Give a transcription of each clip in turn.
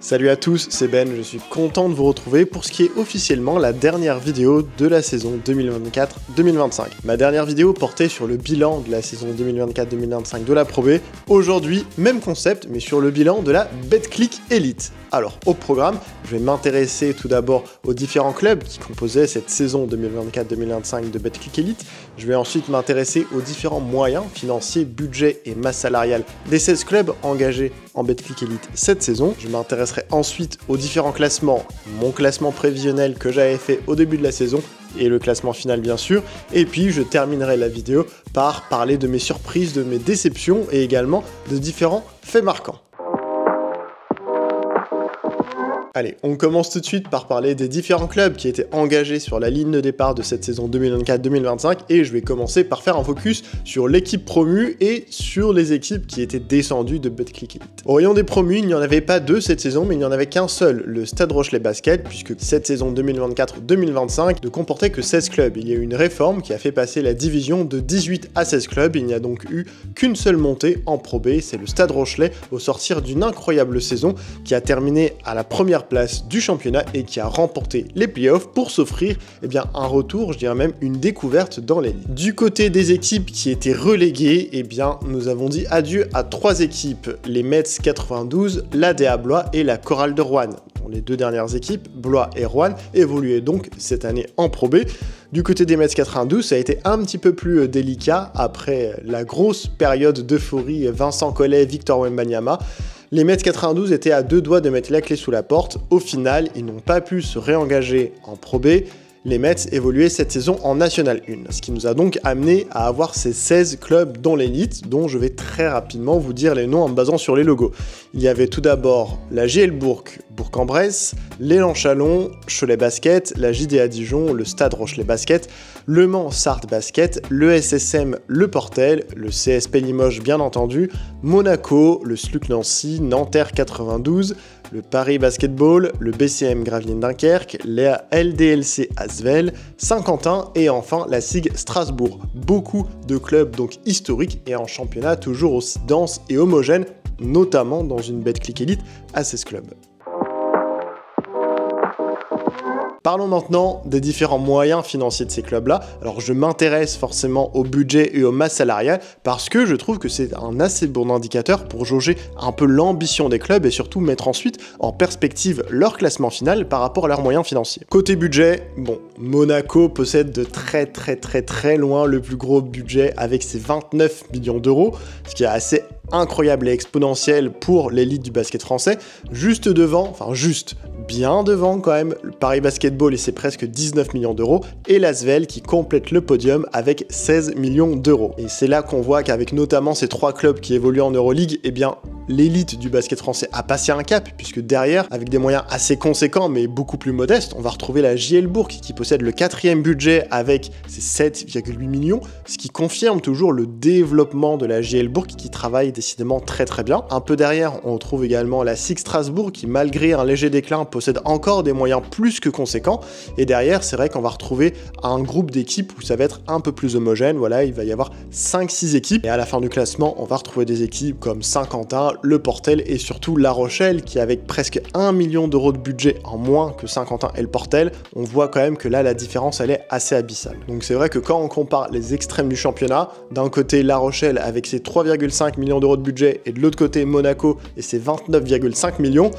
Salut à tous, c'est Ben, je suis content de vous retrouver pour ce qui est officiellement la dernière vidéo de la saison 2024-2025. Ma dernière vidéo portait sur le bilan de la saison 2024-2025 de la Pro B. Aujourd'hui, même concept, mais sur le bilan de la Betclic Elite. Alors, au programme, je vais m'intéresser tout d'abord aux différents clubs qui composaient cette saison 2024-2025 de Betclic Elite. Je vais ensuite m'intéresser aux différents moyens financiers, budget et masse salariale des 16 clubs engagés en Betclic Elite cette saison. Je m'intéresserai ensuite aux différents classements, mon classement prévisionnel que j'avais fait au début de la saison et le classement final bien sûr, et puis je terminerai la vidéo par parler de mes surprises, de mes déceptions et également de différents faits marquants. Allez, on commence tout de suite par parler des différents clubs qui étaient engagés sur la ligne de départ de cette saison 2024-2025 et je vais commencer par faire un focus sur l'équipe promue et sur les équipes qui étaient descendues de Betclic Elite. Au rayon des promus, il n'y en avait pas deux cette saison, mais il n'y en avait qu'un seul, le Stade Rochelais Basket, puisque cette saison 2024-2025 ne comportait que 16 clubs. Il y a eu une réforme qui a fait passer la division de 18 à 16 clubs, il n'y a donc eu qu'une seule montée en Pro B, c'est le Stade Rochelais au sortir d'une incroyable saison qui a terminé à la première place du championnat et qui a remporté les playoffs pour s'offrir un retour, je dirais même une découverte dans l'élite. Du côté des équipes qui étaient reléguées, nous avons dit adieu à 3 équipes, les Mets 92, l'ADA Blois et la Chorale de Roanne. Les deux dernières équipes, Blois et Roanne, évoluaient donc cette année en Pro B. Du côté des Mets 92, ça a été un petit peu plus délicat après la grosse période d'euphorie Vincent Collet, Victor Wembanyama. Les Mets 92 étaient à deux doigts de mettre la clé sous la porte. Au final, ils n'ont pas pu se réengager en Pro B. Les Mets évoluaient cette saison en National 1, ce qui nous a donc amené à avoir ces 16 clubs dans l'élite, dont je vais très rapidement vous dire les noms en me basant sur les logos. Il y avait tout d'abord la JL Bourg, Bourg-en-Bresse, l'Élan Chalon, Cholet Basket, la JDA Dijon, le Stade Rochelais Basket, le Mans Sarthe Basket, le SSM Le Portel, le CSP Limoges bien entendu, Monaco, le SLUC Nancy, Nanterre 92, le Paris Basketball, le BCM Gravelines Dunkerque, la LDLC Asvel, Saint-Quentin et enfin la SIG Strasbourg. Beaucoup de clubs donc historiques et en championnat toujours aussi dense et homogène, notamment dans une Betclic Elite à 16 clubs. Parlons maintenant des différents moyens financiers de ces clubs-là. Alors je m'intéresse forcément au budget et aux masses salariales parce que je trouve que c'est un assez bon indicateur pour jauger un peu l'ambition des clubs et surtout mettre ensuite en perspective leur classement final par rapport à leurs moyens financiers. Côté budget, Monaco possède de très loin le plus gros budget avec ses 29 millions d'euros, ce qui est assez incroyable et exponentiel pour l'élite du basket français, bien devant quand même le Paris Basketball et c'est presque 19 millions d'euros, et l'Asvel qui complète le podium avec 16 millions d'euros. Et c'est là qu'on voit qu'avec notamment ces 3 clubs qui évoluent en Euroleague, l'élite du basket français a passé un cap, puisque derrière, avec des moyens assez conséquents mais beaucoup plus modestes, on va retrouver la JL Bourg qui possède le 4e budget avec ses 7,8 millions, ce qui confirme toujours le développement de la JL Bourg qui travaille décidément très bien. Un peu derrière, on retrouve également la SIG Strasbourg qui, malgré un léger déclin, possède encore des moyens plus que conséquents. Et derrière, c'est vrai qu'on va retrouver un groupe d'équipes où ça va être un peu plus homogène. Voilà, il va y avoir 5-6 équipes. Et à la fin du classement, on va retrouver des équipes comme Saint-Quentin, Le Portel et surtout La Rochelle qui, avec presque 1 million d'euros de budget en moins que Saint-Quentin et Le Portel, on voit quand même que là, la différence, elle est assez abyssale. Donc c'est vrai que quand on compare les extrêmes du championnat, d'un côté La Rochelle avec ses 3,5 millions d'euros de budget et de l'autre côté Monaco et ses 29,5 millions,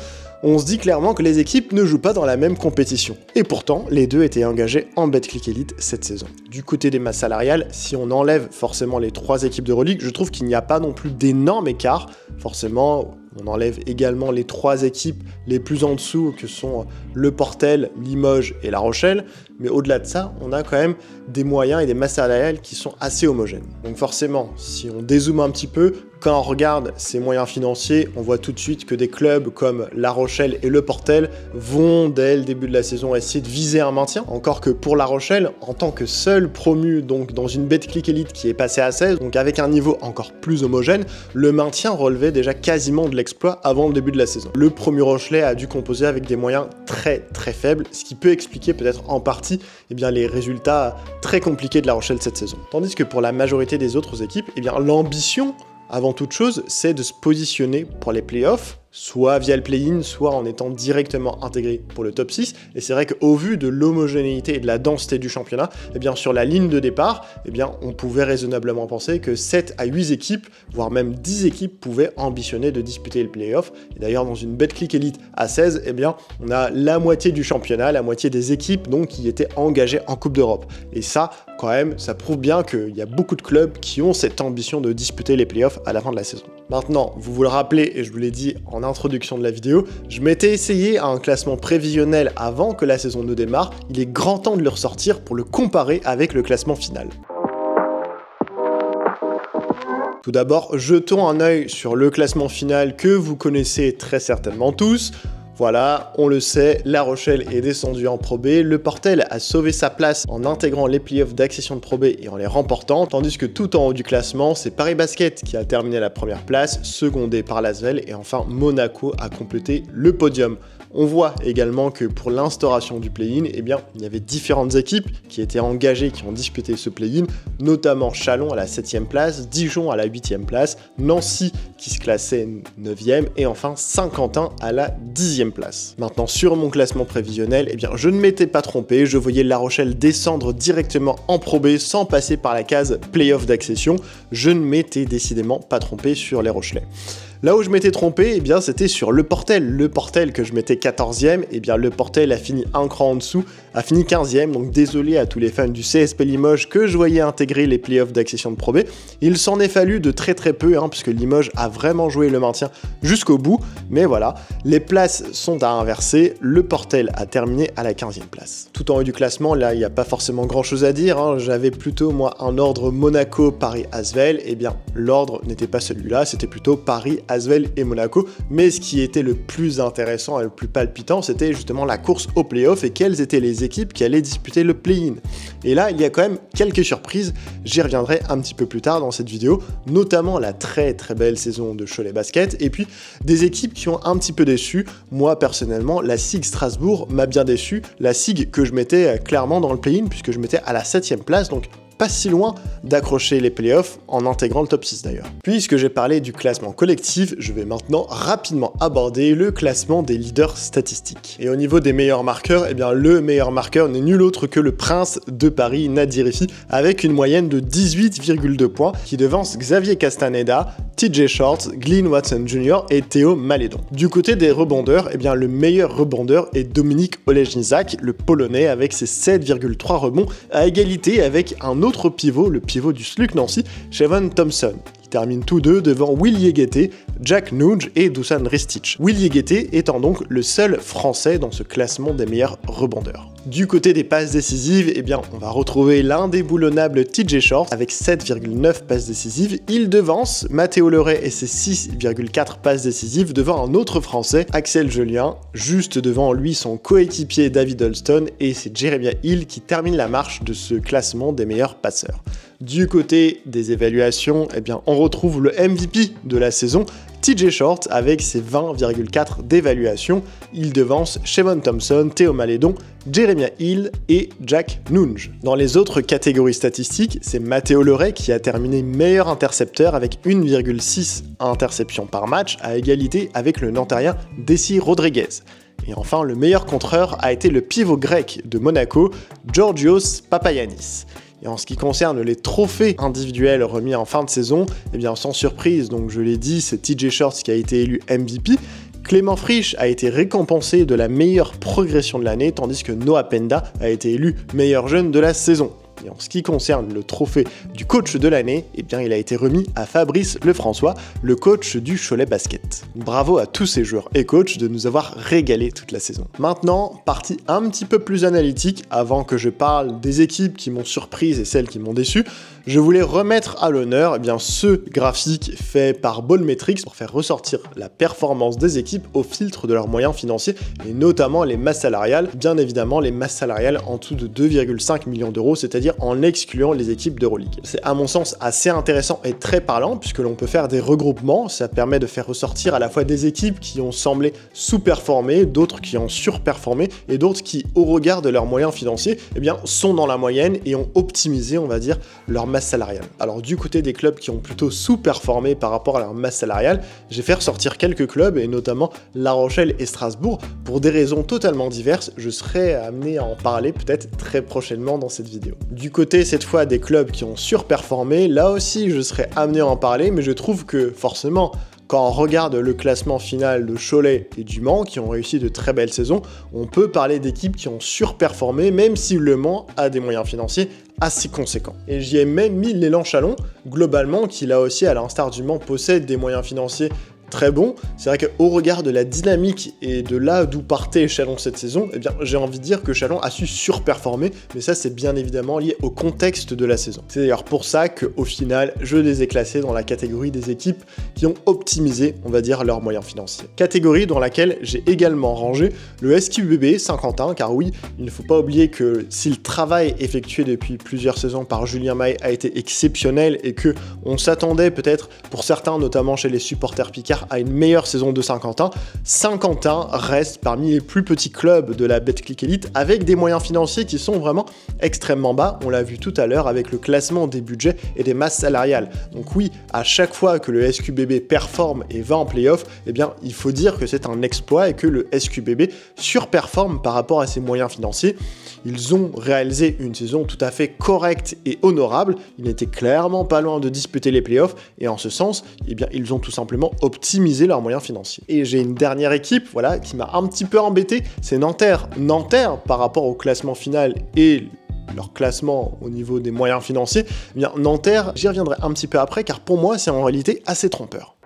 on se dit clairement que les équipes ne jouent pas dans la même compétition. Et pourtant, les deux étaient engagés en Betclic Elite cette saison. Du côté des masses salariales, si on enlève forcément les 3 équipes d'Euroleague, je trouve qu'il n'y a pas non plus d'énormes écarts. Forcément, on enlève également les 3 équipes les plus en dessous que sont Le Portel, Limoges et La Rochelle. Mais au-delà de ça, on a quand même des moyens et des masses salariales qui sont assez homogènes. Donc forcément, si on dézoome un petit peu, quand on regarde ces moyens financiers, on voit tout de suite que des clubs comme La Rochelle et Le Portel vont, dès le début de la saison, essayer de viser un maintien. Encore que pour La Rochelle, en tant que seul promu donc dans une Betclic Elite qui est passé à 16, donc avec un niveau encore plus homogène, le maintien relevait déjà quasiment de l'exploit avant le début de la saison. Le promu Rochelais a dû composer avec des moyens très faibles, ce qui peut expliquer peut-être en partie les résultats très compliqués de La Rochelle cette saison. Tandis que pour la majorité des autres équipes, l'ambition, avant toute chose, c'est de se positionner pour les playoffs, soit via le play-in, soit en étant directement intégré pour le top 6. Et c'est vrai qu'au vu de l'homogénéité et de la densité du championnat, sur la ligne de départ, on pouvait raisonnablement penser que 7 à 8 équipes, voire même 10 équipes pouvaient ambitionner de disputer le play-off. Et d'ailleurs, dans une Betclic Elite à 16, on a la moitié du championnat, la moitié des équipes donc, qui étaient engagées en Coupe d'Europe. Et ça, quand même, ça prouve bien qu'il y a beaucoup de clubs qui ont cette ambition de disputer les play-offs à la fin de la saison. Maintenant, vous le rappelez, et je vous l'ai dit en introduction de la vidéo, je m'étais essayé à un classement prévisionnel avant que la saison ne démarre. Il est grand temps de le ressortir pour le comparer avec le classement final. Tout d'abord, jetons un œil sur le classement final que vous connaissez très certainement tous. Voilà, on le sait, La Rochelle est descendu en Pro B, Le Portel a sauvé sa place en intégrant les playoffs d'accession de Pro B et en les remportant, tandis que tout en haut du classement, c'est Paris Basket qui a terminé la première place, secondé par l'Asvel, et enfin Monaco a complété le podium. On voit également que pour l'instauration du play-in, il y avait différentes équipes qui étaient engagées, qui ont disputé ce play-in, notamment Chalon à la 7e place, Dijon à la 8e place, Nancy qui se classait 9e, et enfin Saint-Quentin à la 10e place. Maintenant, sur mon classement prévisionnel, je ne m'étais pas trompé, je voyais La Rochelle descendre directement en Pro B sans passer par la case play-off d'accession. Je ne m'étais décidément pas trompé sur les Rochelais. Là où je m'étais trompé, c'était sur Le Portel. Le Portel que je mettais 14e, Le Portel a fini un cran en dessous, a fini 15e, donc désolé à tous les fans du CSP Limoges que je voyais intégrer les playoffs d'accession de Pro B. Il s'en est fallu de très peu, puisque Limoges a vraiment joué le maintien jusqu'au bout, mais voilà, les places sont à inverser, Le Portel a terminé à la 15e place. Tout en haut du classement, là, il n'y a pas forcément grand chose à dire, j'avais plutôt, moi, un ordre Monaco, Paris, Asvel, l'ordre n'était pas celui-là, c'était plutôt Paris, Asvel et Monaco, mais ce qui était le plus intéressant et le plus palpitant, c'était justement la course au play-off et quelles étaient les équipes qui allaient disputer le play-in. Et là, il y a quand même quelques surprises, j'y reviendrai un petit peu plus tard dans cette vidéo, notamment la très belle saison de Cholet Basket, et puis des équipes qui ont un petit peu déçu. Moi, personnellement, la SIG Strasbourg m'a bien déçu, la SIG que je mettais clairement dans le play-in, puisque je mettais à la 7e place, donc pas si loin d'accrocher les playoffs en intégrant le top 6 d'ailleurs. Puisque j'ai parlé du classement collectif, je vais maintenant rapidement aborder le classement des leaders statistiques. Et au niveau des meilleurs marqueurs, le meilleur marqueur n'est nul autre que le prince de Paris, Nadir Rifi, avec une moyenne de 18,2 points, qui devance Xavier Castaneda, TJ Shorts, Glyn Watson Jr. et Théo Malédon. Du côté des rebondeurs, le meilleur rebondeur est Dominik Olejniczak, le Polonais, avec ses 7,3 rebonds, à égalité avec un autre pivot, le pivot du SLUC Nancy, Shavon Thompson. Ils terminent tous deux devant Will Yegete, Jack Nunge et Dusan Ristic. Will Yegete étant donc le seul français dans ce classement des meilleurs rebondeurs. Du côté des passes décisives, on va retrouver l'indéboulonnable TJ Shorts avec 7,9 passes décisives. Il devance Mathéo Leray et ses 6,4 passes décisives devant un autre français, Axel Julien, juste devant lui son coéquipier David Holston, et c'est Jeremiah Hill qui termine la marche de ce classement des meilleurs passeurs. Du côté des évaluations, on retrouve le MVP de la saison, TJ Shorts avec ses 20,4 d'évaluation. Il devance Shavon Thompson, Théo Malédon, Jeremiah Hill et Jack Nunge. Dans les autres catégories statistiques, c'est Mathéo Leray qui a terminé meilleur intercepteur avec 1,6 interceptions par match, à égalité avec le Nanterien Desi Rodriguez. Et enfin, le meilleur contreur a été le pivot grec de Monaco, Georgios Papagiannis. Et en ce qui concerne les trophées individuels remis en fin de saison, sans surprise, donc je l'ai dit, c'est TJ Shorts qui a été élu MVP. Clément Frisch a été récompensé de la meilleure progression de l'année, tandis que Noah Penda a été élu meilleur jeune de la saison. Et en ce qui concerne le trophée du coach de l'année, eh bien il a été remis à Fabrice Lefrançois, le coach du Cholet Basket. Bravo à tous ces joueurs et coachs de nous avoir régalé toute la saison. Maintenant, partie un petit peu plus analytique, avant que je parle des équipes qui m'ont surprise et celles qui m'ont déçu, je voulais remettre à l'honneur ce graphique fait par Ballmetrics pour faire ressortir la performance des équipes au filtre de leurs moyens financiers et notamment les masses salariales, bien évidemment les masses salariales en dessous de 2,5 millions d'euros, c'est-à-dire en excluant les équipes d'Euroleague. C'est à mon sens assez intéressant et très parlant puisque l'on peut faire des regroupements, ça permet de faire ressortir à la fois des équipes qui ont semblé sous-performer, d'autres qui ont surperformé et d'autres qui, au regard de leurs moyens financiers, sont dans la moyenne et ont optimisé, on va dire, leur masse salariale. Alors du côté des clubs qui ont plutôt sous-performé par rapport à leur masse salariale, j'ai fait ressortir quelques clubs et notamment La Rochelle et Strasbourg pour des raisons totalement diverses. Je serai amené à en parler peut-être très prochainement dans cette vidéo. Du côté cette fois des clubs qui ont surperformé, là aussi je serai amené à en parler, mais je trouve que forcément quand on regarde le classement final de Cholet et du Mans, qui ont réussi de très belles saisons, on peut parler d'équipes qui ont surperformé, même si le Mans a des moyens financiers assez conséquents. Et j'y ai même mis l'Élan Chalon, globalement, qui là aussi, à l'instar du Mans, possède des moyens financiers très bon. C'est vrai qu'au regard de la dynamique et de là d'où partait Chalon cette saison, j'ai envie de dire que Chalon a su surperformer, mais ça c'est bien évidemment lié au contexte de la saison. C'est d'ailleurs pour ça qu'au final, je les ai classés dans la catégorie des équipes qui ont optimisé, on va dire, leurs moyens financiers. Catégorie dans laquelle j'ai également rangé le SQBB Saint-Quentin, car oui, il ne faut pas oublier que si le travail effectué depuis plusieurs saisons par Julien Maé a été exceptionnel et que on s'attendait peut-être pour certains, notamment chez les supporters picards, à une meilleure saison de Saint-Quentin. Saint-Quentin reste parmi les plus petits clubs de la Betclic Elite avec des moyens financiers qui sont vraiment extrêmement bas. On l'a vu tout à l'heure avec le classement des budgets et des masses salariales. Donc oui, à chaque fois que le SQBB performe et va en play-off, il faut dire que c'est un exploit et que le SQBB surperforme par rapport à ses moyens financiers. Ils ont réalisé une saison tout à fait correcte et honorable. Ils n'étaient clairement pas loin de disputer les playoffs et en ce sens, ils ont tout simplement optimisé leurs moyens financiers. Et j'ai une dernière équipe, qui m'a un petit peu embêté, c'est Nanterre. Nanterre, par rapport au classement final et leur classement au niveau des moyens financiers, Nanterre, j'y reviendrai un petit peu après car pour moi, c'est en réalité assez trompeur.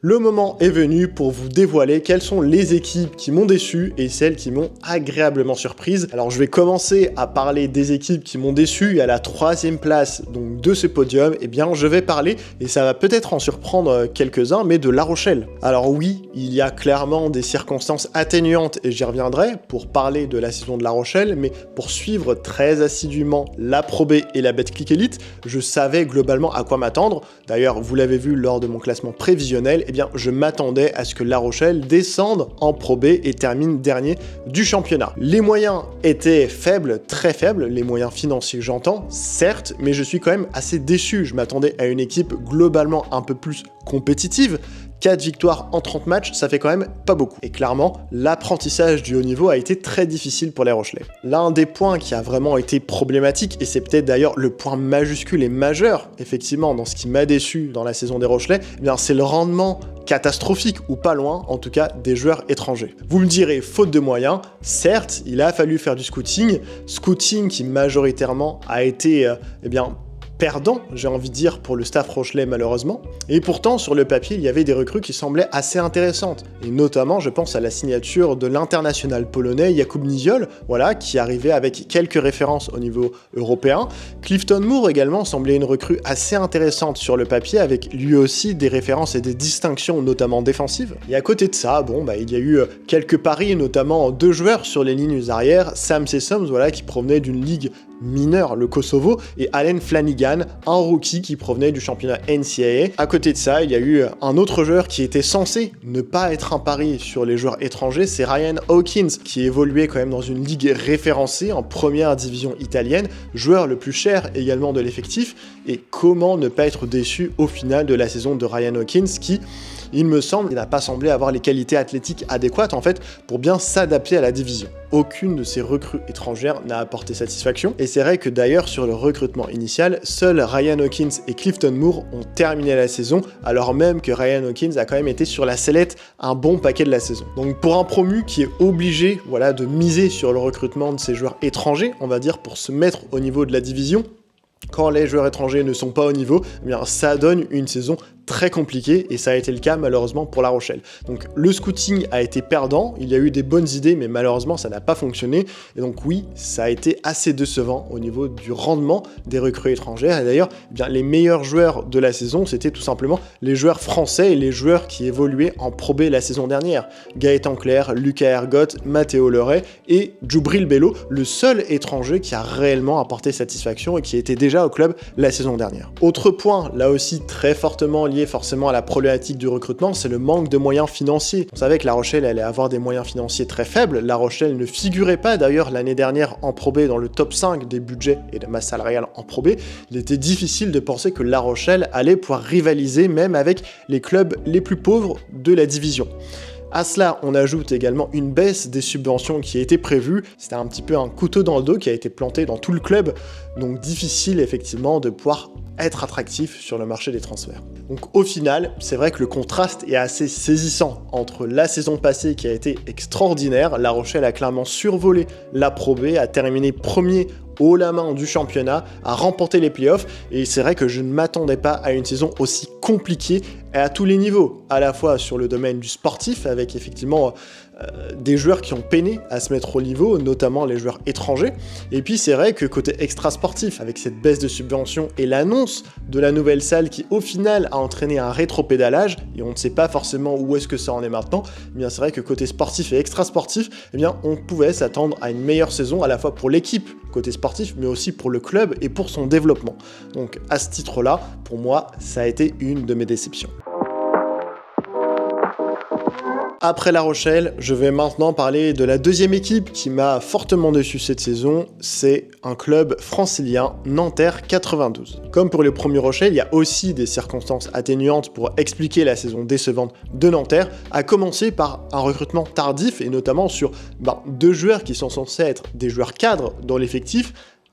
Le moment est venu pour vous dévoiler quelles sont les équipes qui m'ont déçu et celles qui m'ont agréablement surprise. Alors je vais commencer à parler des équipes qui m'ont déçu et à la 3e place donc de ce podium, je vais parler, et ça va peut-être en surprendre quelques-uns, mais de La Rochelle. Alors oui, il y a clairement des circonstances atténuantes et j'y reviendrai pour parler de la saison de La Rochelle, mais pour suivre très assidûment la Pro B et la Betclic Elite, je savais globalement à quoi m'attendre. D'ailleurs, vous l'avez vu lors de mon classement prévisionnel, je m'attendais à ce que La Rochelle descende en Pro B et termine dernier du championnat. Les moyens étaient faibles, très faibles, les moyens financiers j'entends, certes, mais je suis quand même assez déçu. Je m'attendais à une équipe globalement un peu plus compétitive. 4 victoires en 30 matchs, ça fait quand même pas beaucoup. Et clairement, l'apprentissage du haut niveau a été très difficile pour les Rochelais. L'un des points qui a vraiment été problématique, et c'est peut-être d'ailleurs le point majuscule et majeur, effectivement, dans ce qui m'a déçu dans la saison des Rochelais, c'est le rendement catastrophique, ou pas loin, en tout cas, des joueurs étrangers. Vous me direz, faute de moyens, certes, il a fallu faire du scouting qui majoritairement a été, perdant, j'ai envie de dire, pour le staff rochelais malheureusement. Et pourtant, sur le papier, il y avait des recrues qui semblaient assez intéressantes. Et notamment, je pense à la signature de l'international polonais Jakub Niziol, qui arrivait avec quelques références au niveau européen. Clifton Moore également semblait une recrue assez intéressante sur le papier, avec lui aussi des références et des distinctions, notamment défensives. Et à côté de ça, il y a eu quelques paris, notamment 2 joueurs sur les lignes arrières, Sam Sessoms, qui provenait d'une ligue mineur, le Kosovo, et Allen Flanagan, un rookie qui provenait du championnat NCAA. À côté de ça, il y a eu un autre joueur qui était censé ne pas être un pari sur les joueurs étrangers, c'est Ryan Hawkins, qui évoluait quand même dans une ligue référencée en première division italienne, joueur le plus cher également de l'effectif, et comment ne pas être déçu au final de la saison de Ryan Hawkins qui il me semble qu'il n'a pas semblé avoir les qualités athlétiques adéquates en fait pour bien s'adapter à la division. Aucune de ces recrues étrangères n'a apporté satisfaction, et c'est vrai que d'ailleurs sur le recrutement initial, seuls Ryan Hawkins et Clifton Moore ont terminé la saison, alors même que Ryan Hawkins a quand même été sur la sellette un bon paquet de la saison. Donc pour un promu qui est obligé de miser sur le recrutement de ces joueurs étrangers, on va dire, pour se mettre au niveau de la division, quand les joueurs étrangers ne sont pas au niveau, eh bien ça donne une saison très compliqué, et ça a été le cas malheureusement pour La Rochelle. Donc le scouting a été perdant, il y a eu des bonnes idées, mais malheureusement ça n'a pas fonctionné, et donc oui, ça a été assez décevant au niveau du rendement des recrues étrangères, et d'ailleurs, les meilleurs joueurs de la saison, c'était tout simplement les joueurs français et les joueurs qui évoluaient en Pro B la saison dernière. Gaëtan Clerc, Lucas Ergotte, Mathéo Leray et Djibril Bello, le seul étranger qui a réellement apporté satisfaction et qui était déjà au club la saison dernière. Autre point, là aussi très fortement lié forcément à la problématique du recrutement, c'est le manque de moyens financiers. On savait que La Rochelle allait avoir des moyens financiers très faibles. La Rochelle ne figurait pas d'ailleurs l'année dernière en Pro B dans le top 5 des budgets et de masse salariale en Pro B. Il était difficile de penser que La Rochelle allait pouvoir rivaliser même avec les clubs les plus pauvres de la division. À cela, on ajoute également une baisse des subventions qui a été prévue. C'était un petit peu un couteau dans le dos qui a été planté dans tout le club, donc difficile effectivement de pouvoir être attractif sur le marché des transferts. Donc au final, c'est vrai que le contraste est assez saisissant entre la saison passée qui a été extraordinaire. La Rochelle a clairement survolé la Pro B, a terminé premier haut la main du championnat, a remporté les playoffs, et c'est vrai que je ne m'attendais pas à une saison aussi compliquée à tous les niveaux, à la fois sur le domaine du sportif, avec effectivement des joueurs qui ont peiné à se mettre au niveau, notamment les joueurs étrangers, et puis c'est vrai que côté extra-sportif, avec cette baisse de subventions et l'annonce de la nouvelle salle qui au final a entraîné un rétropédalage, et on ne sait pas forcément où est-ce que ça en est maintenant, eh bien c'est vrai que côté sportif et extra-sportif, eh bien on pouvait s'attendre à une meilleure saison à la fois pour l'équipe, côté sportif, mais aussi pour le club et pour son développement. Donc à ce titre-là, pour moi, ça a été une de mes déceptions. Après La Rochelle, je vais maintenant parler de la deuxième équipe qui m'a fortement déçu cette saison, c'est un club francilien, Nanterre 92. Comme pour le premier Rochelle, il y a aussi des circonstances atténuantes pour expliquer la saison décevante de Nanterre, à commencer par un recrutement tardif et notamment sur deux joueurs qui sont censés être des joueurs cadres dans l'effectif,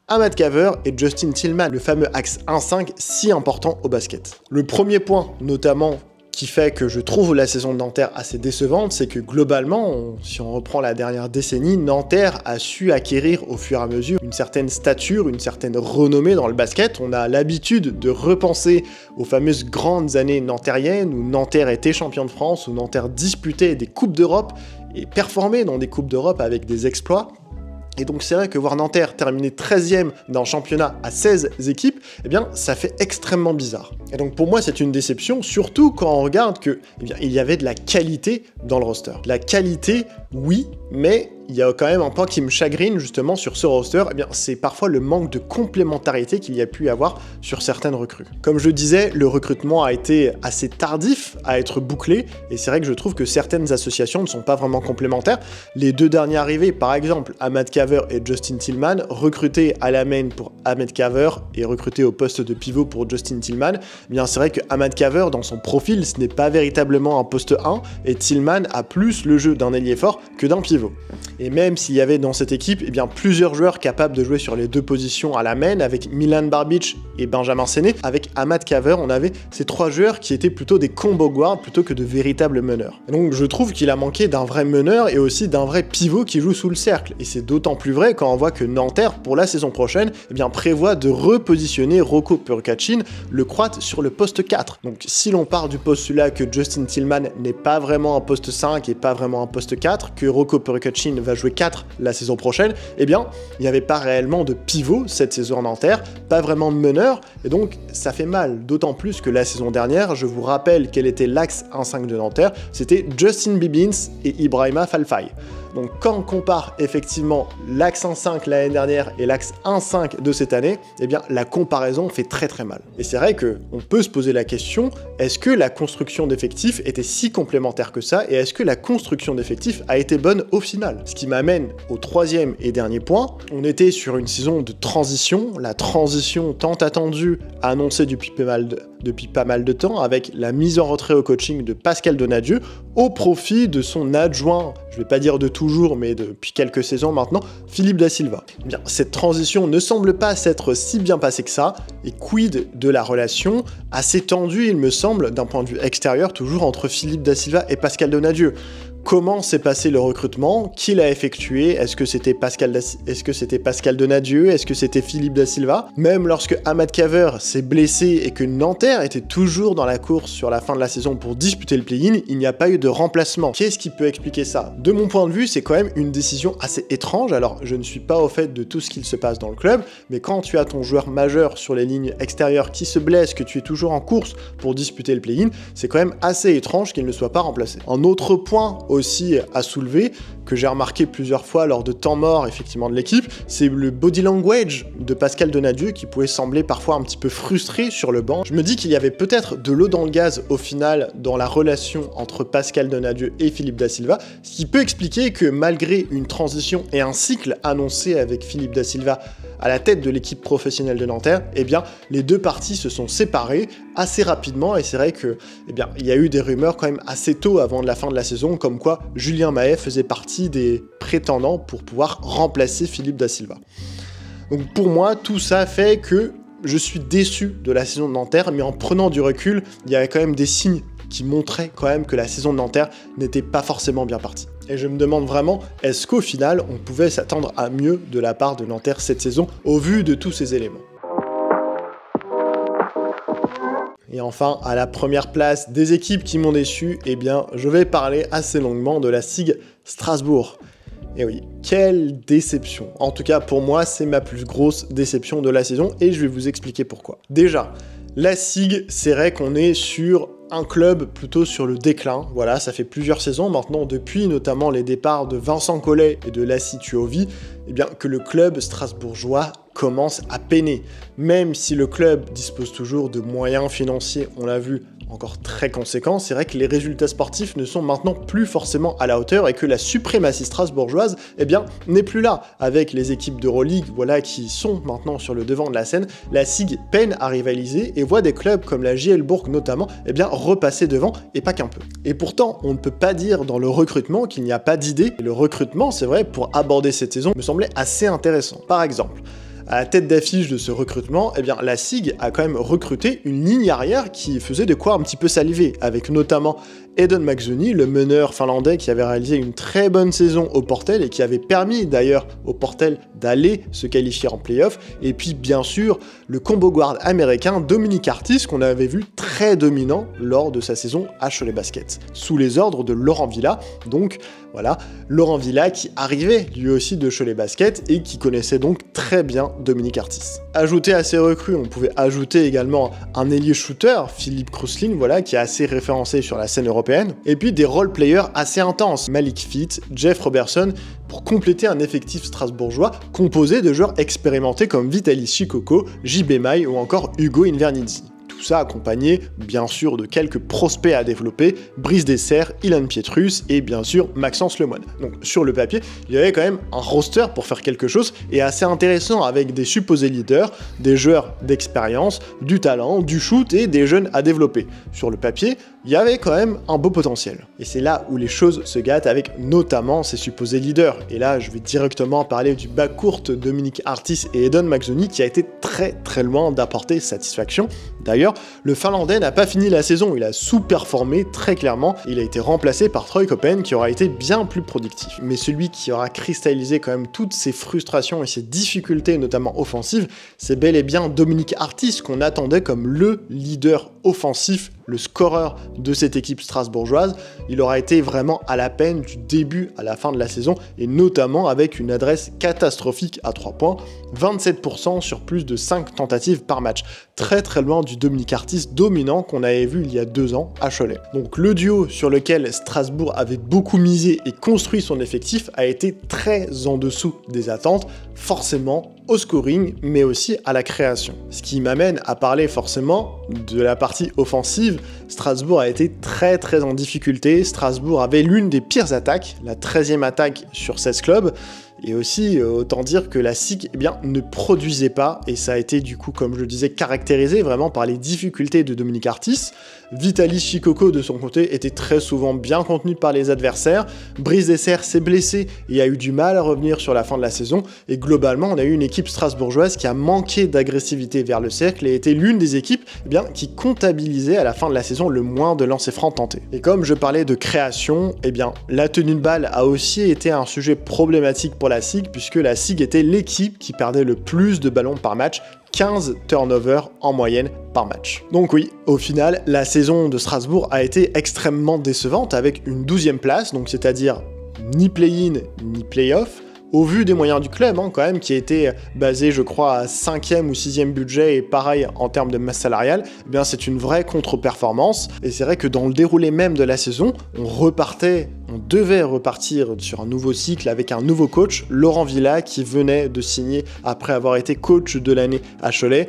Ahmad Caver et Justin Tillman, le fameux axe 1-5 si important au basket. Le premier point, notamment, qui fait que je trouve la saison de Nanterre assez décevante, c'est que globalement, si on reprend la dernière décennie, Nanterre a su acquérir au fur et à mesure une certaine stature, une certaine renommée dans le basket. On a l'habitude de repenser aux fameuses grandes années nantériennes, où Nanterre était champion de France, où Nanterre disputait des Coupes d'Europe et performait dans des Coupes d'Europe avec des exploits. Et donc c'est vrai que voir Nanterre terminer 13e d'un championnat à 16 équipes, eh bien ça fait extrêmement bizarre. Et donc pour moi c'est une déception, surtout quand on regarde que il y avait de la qualité dans le roster. La qualité, oui, mais il y a quand même un point qui me chagrine justement sur ce roster, c'est parfois le manque de complémentarité qu'il y a pu y avoir sur certaines recrues. Comme je disais, le recrutement a été assez tardif à être bouclé, et c'est vrai que je trouve que certaines associations ne sont pas vraiment complémentaires. Les deux derniers arrivés, par exemple, Ahmad Caver et Justin Tillman, recrutés à la main pour Ahmad Caver et recrutés au poste de pivot pour Justin Tillman, c'est vrai que Ahmad Caver, dans son profil, ce n'est pas véritablement un poste 1, et Tillman a plus le jeu d'un ailier fort que d'un pivot. Et même s'il y avait dans cette équipe plusieurs joueurs capables de jouer sur les deux positions à la main, avec Milan Barbic et Benjamin Séné, avec Ahmad Caver, on avait ces trois joueurs qui étaient plutôt des combo guards plutôt que de véritables meneurs. Et donc je trouve qu'il a manqué d'un vrai meneur et aussi d'un vrai pivot qui joue sous le cercle. Et c'est d'autant plus vrai quand on voit que Nanterre, pour la saison prochaine, prévoit de repositionner Rocco Purkachin, le croate, sur le poste 4. Donc si l'on part du postulat que Justin Tillman n'est pas vraiment un poste 5 et pas vraiment un poste 4, que Rocco Purkachin va jouer 4 la saison prochaine, il n'y avait pas réellement de pivot cette saison en Nanterre, pas vraiment de meneur, et donc ça fait mal, d'autant plus que la saison dernière, je vous rappelle quel était l'axe 1-5 de Nanterre, c'était Justin Bibbins et Ibrahima Falfay. Donc quand on compare effectivement l'axe 1-5 l'année dernière et l'axe 1-5 de cette année, la comparaison fait très très mal. Et c'est vrai qu'on peut se poser la question, est-ce que la construction d'effectifs était si complémentaire que ça, et est-ce que la construction d'effectifs a été bonne au final? Ce qui m'amène au troisième et dernier point, on était sur une saison de transition, la transition tant attendue, annoncée depuis pas mal depuis pas mal de temps avec la mise en retrait au coaching de Pascal Donadieu au profit de son adjoint, je vais pas dire de toujours, mais depuis quelques saisons maintenant, Philippe Da Silva. Eh bien, cette transition ne semble pas s'être si bien passée que ça, et quid de la relation, assez tendue il me semble, d'un point de vue extérieur, toujours entre Philippe Da Silva et Pascal Donadieu. Comment s'est passé le recrutement? Qui l'a effectué? Est-ce que c'était Pascal Donadieu? Est-ce que c'était Philippe Da Silva? Même lorsque Ahmad Kaver s'est blessé et que Nanterre était toujours dans la course sur la fin de la saison pour disputer le play-in, il n'y a pas eu de remplacement. Qu'est-ce qui peut expliquer ça? De mon point de vue, c'est quand même une décision assez étrange. Alors, je ne suis pas au fait de tout ce qu'il se passe dans le club, mais quand tu as ton joueur majeur sur les lignes extérieures qui se blesse, que tu es toujours en course pour disputer le play-in, c'est quand même assez étrange qu'il ne soit pas remplacé. Un autre point aussi à soulever, que j'ai remarqué plusieurs fois lors de temps morts effectivement de l'équipe, c'est le body language de Pascal Donadieu qui pouvait sembler parfois un petit peu frustré sur le banc. Je me dis qu'il y avait peut-être de l'eau dans le gaz au final dans la relation entre Pascal Donadieu et Philippe Da Silva, ce qui peut expliquer que malgré une transition et un cycle annoncé avec Philippe Da Silva à la tête de l'équipe professionnelle de Nanterre, eh bien, les deux parties se sont séparées assez rapidement, et c'est vrai que, eh bien, il y a eu des rumeurs quand même assez tôt avant la fin de la saison, comme quoi Julien Mahé faisait partie des prétendants pour pouvoir remplacer Philippe Da Silva. Donc pour moi, tout ça fait que je suis déçu de la saison de Nanterre, mais en prenant du recul, il y avait quand même des signes qui montraient quand même que la saison de Nanterre n'était pas forcément bien partie. Et je me demande vraiment, est-ce qu'au final, on pouvait s'attendre à mieux de la part de Nanterre cette saison, au vu de tous ces éléments? Et enfin, à la première place des équipes qui m'ont déçu, eh bien, je vais parler assez longuement de la SIG Strasbourg. Et oui, quelle déception. En tout cas, pour moi, c'est ma plus grosse déception de la saison, et je vais vous expliquer pourquoi. Déjà, la SIG, c'est vrai qu'on est sur un club plutôt sur le déclin. Voilà, ça fait plusieurs saisons maintenant, depuis notamment les départs de Vincent Collet et de Lassi Tuovi, eh bien, que le club strasbourgeois commence à peiner. Même si le club dispose toujours de moyens financiers, on l'a vu, encore très conséquents, c'est vrai que les résultats sportifs ne sont maintenant plus forcément à la hauteur et que la suprématie strasbourgeoise, eh bien, n'est plus là. Avec les équipes d'Euroleague, voilà, qui sont maintenant sur le devant de la scène, la SIG peine à rivaliser et voit des clubs comme la JL Bourg notamment, eh bien, repasser devant et pas qu'un peu. Et pourtant, on ne peut pas dire dans le recrutement qu'il n'y a pas d'idée. Le recrutement, c'est vrai, pour aborder cette saison, me semblait assez intéressant. Par exemple, à la tête d'affiche de ce recrutement, eh bien, la SIG a quand même recruté une ligne arrière qui faisait de quoi un petit peu saliver, avec notamment Edon McZuni, le meneur finlandais qui avait réalisé une très bonne saison au Portel et qui avait permis d'ailleurs au Portel d'aller se qualifier en play-off, et puis bien sûr le combo guard américain Dominique Artis qu'on avait vu très dominant lors de sa saison à Cholet Basket, sous les ordres de Laurent Villa. Donc voilà, Laurent Villa qui arrivait lui aussi de Cholet Basket et qui connaissait donc très bien Dominique Artis. Ajouté à ces recrues, on pouvait ajouter également un ailier shooter, Philippe Krusling, voilà, qui est assez référencé sur la scène européenne, et puis des role-players assez intenses, Malik Fit, Jeff Robertson, pour compléter un effectif strasbourgeois composé de joueurs expérimentés comme Vitaly Chikoko, JB Maille ou encore Hugo Invernizzi. Tout ça accompagné, bien sûr, de quelques prospects à développer, Brice Dessert, Ilan Pietrus et bien sûr Maxence Lemoine. Donc sur le papier, il y avait quand même un roster pour faire quelque chose et assez intéressant avec des supposés leaders, des joueurs d'expérience, du talent, du shoot et des jeunes à développer. Sur le papier, il y avait quand même un beau potentiel. Et c'est là où les choses se gâtent avec notamment ces supposés leaders. Et là, je vais directement parler du backcourt Dominique Artis et Edon McZuni qui a été très loin d'apporter satisfaction. D'ailleurs, le Finlandais n'a pas fini la saison, il a sous-performé très clairement. Il a été remplacé par Troy Coppen qui aura été bien plus productif. Mais celui qui aura cristallisé quand même toutes ses frustrations et ses difficultés, notamment offensives, c'est bel et bien Dominique Artis qu'on attendait comme le leader offensif, le scoreur de cette équipe strasbourgeoise. Il aura été vraiment à la peine du début à la fin de la saison et notamment avec une adresse catastrophique à 3 points, 27% sur plus de 5 tentatives par match. Très loin du Dominique Artis dominant qu'on avait vu il y a 2 ans à Cholet. Donc le duo sur lequel Strasbourg avait beaucoup misé et construit son effectif a été très en dessous des attentes, forcément au scoring, mais aussi à la création. Ce qui m'amène à parler forcément de la partie offensive. Strasbourg a été très en difficulté. Strasbourg avait l'une des pires attaques, la 13e attaque sur 16 clubs. Et aussi, autant dire que la SIG ne produisait pas, et ça a été du coup, comme je le disais, caractérisé vraiment par les difficultés de Dominic Artis. Vitaly Shikoko, de son côté, était très souvent bien contenu par les adversaires. Brice Dessert s'est blessé et a eu du mal à revenir sur la fin de la saison. Et globalement, on a eu une équipe strasbourgeoise qui a manqué d'agressivité vers le cercle et était l'une des équipes qui comptabilisait à la fin de la saison le moins de lancers francs tentés. Et comme je parlais de création, la tenue de balle a aussi été un sujet problématique pour la SIG, puisque la SIG était l'équipe qui perdait le plus de ballons par match, 15 turnovers en moyenne par match. Donc oui, au final, la saison de Strasbourg a été extrêmement décevante avec une 12e place, donc c'est-à-dire ni play-in ni play-off, au vu des moyens du club, quand même, qui était basé, je crois, à 5e ou 6e budget, et pareil en termes de masse salariale, c'est une vraie contre-performance. Et c'est vrai que dans le déroulé même de la saison, on devait repartir sur un nouveau cycle avec un nouveau coach, Laurent Villa, qui venait de signer après avoir été coach de l'année à Cholet.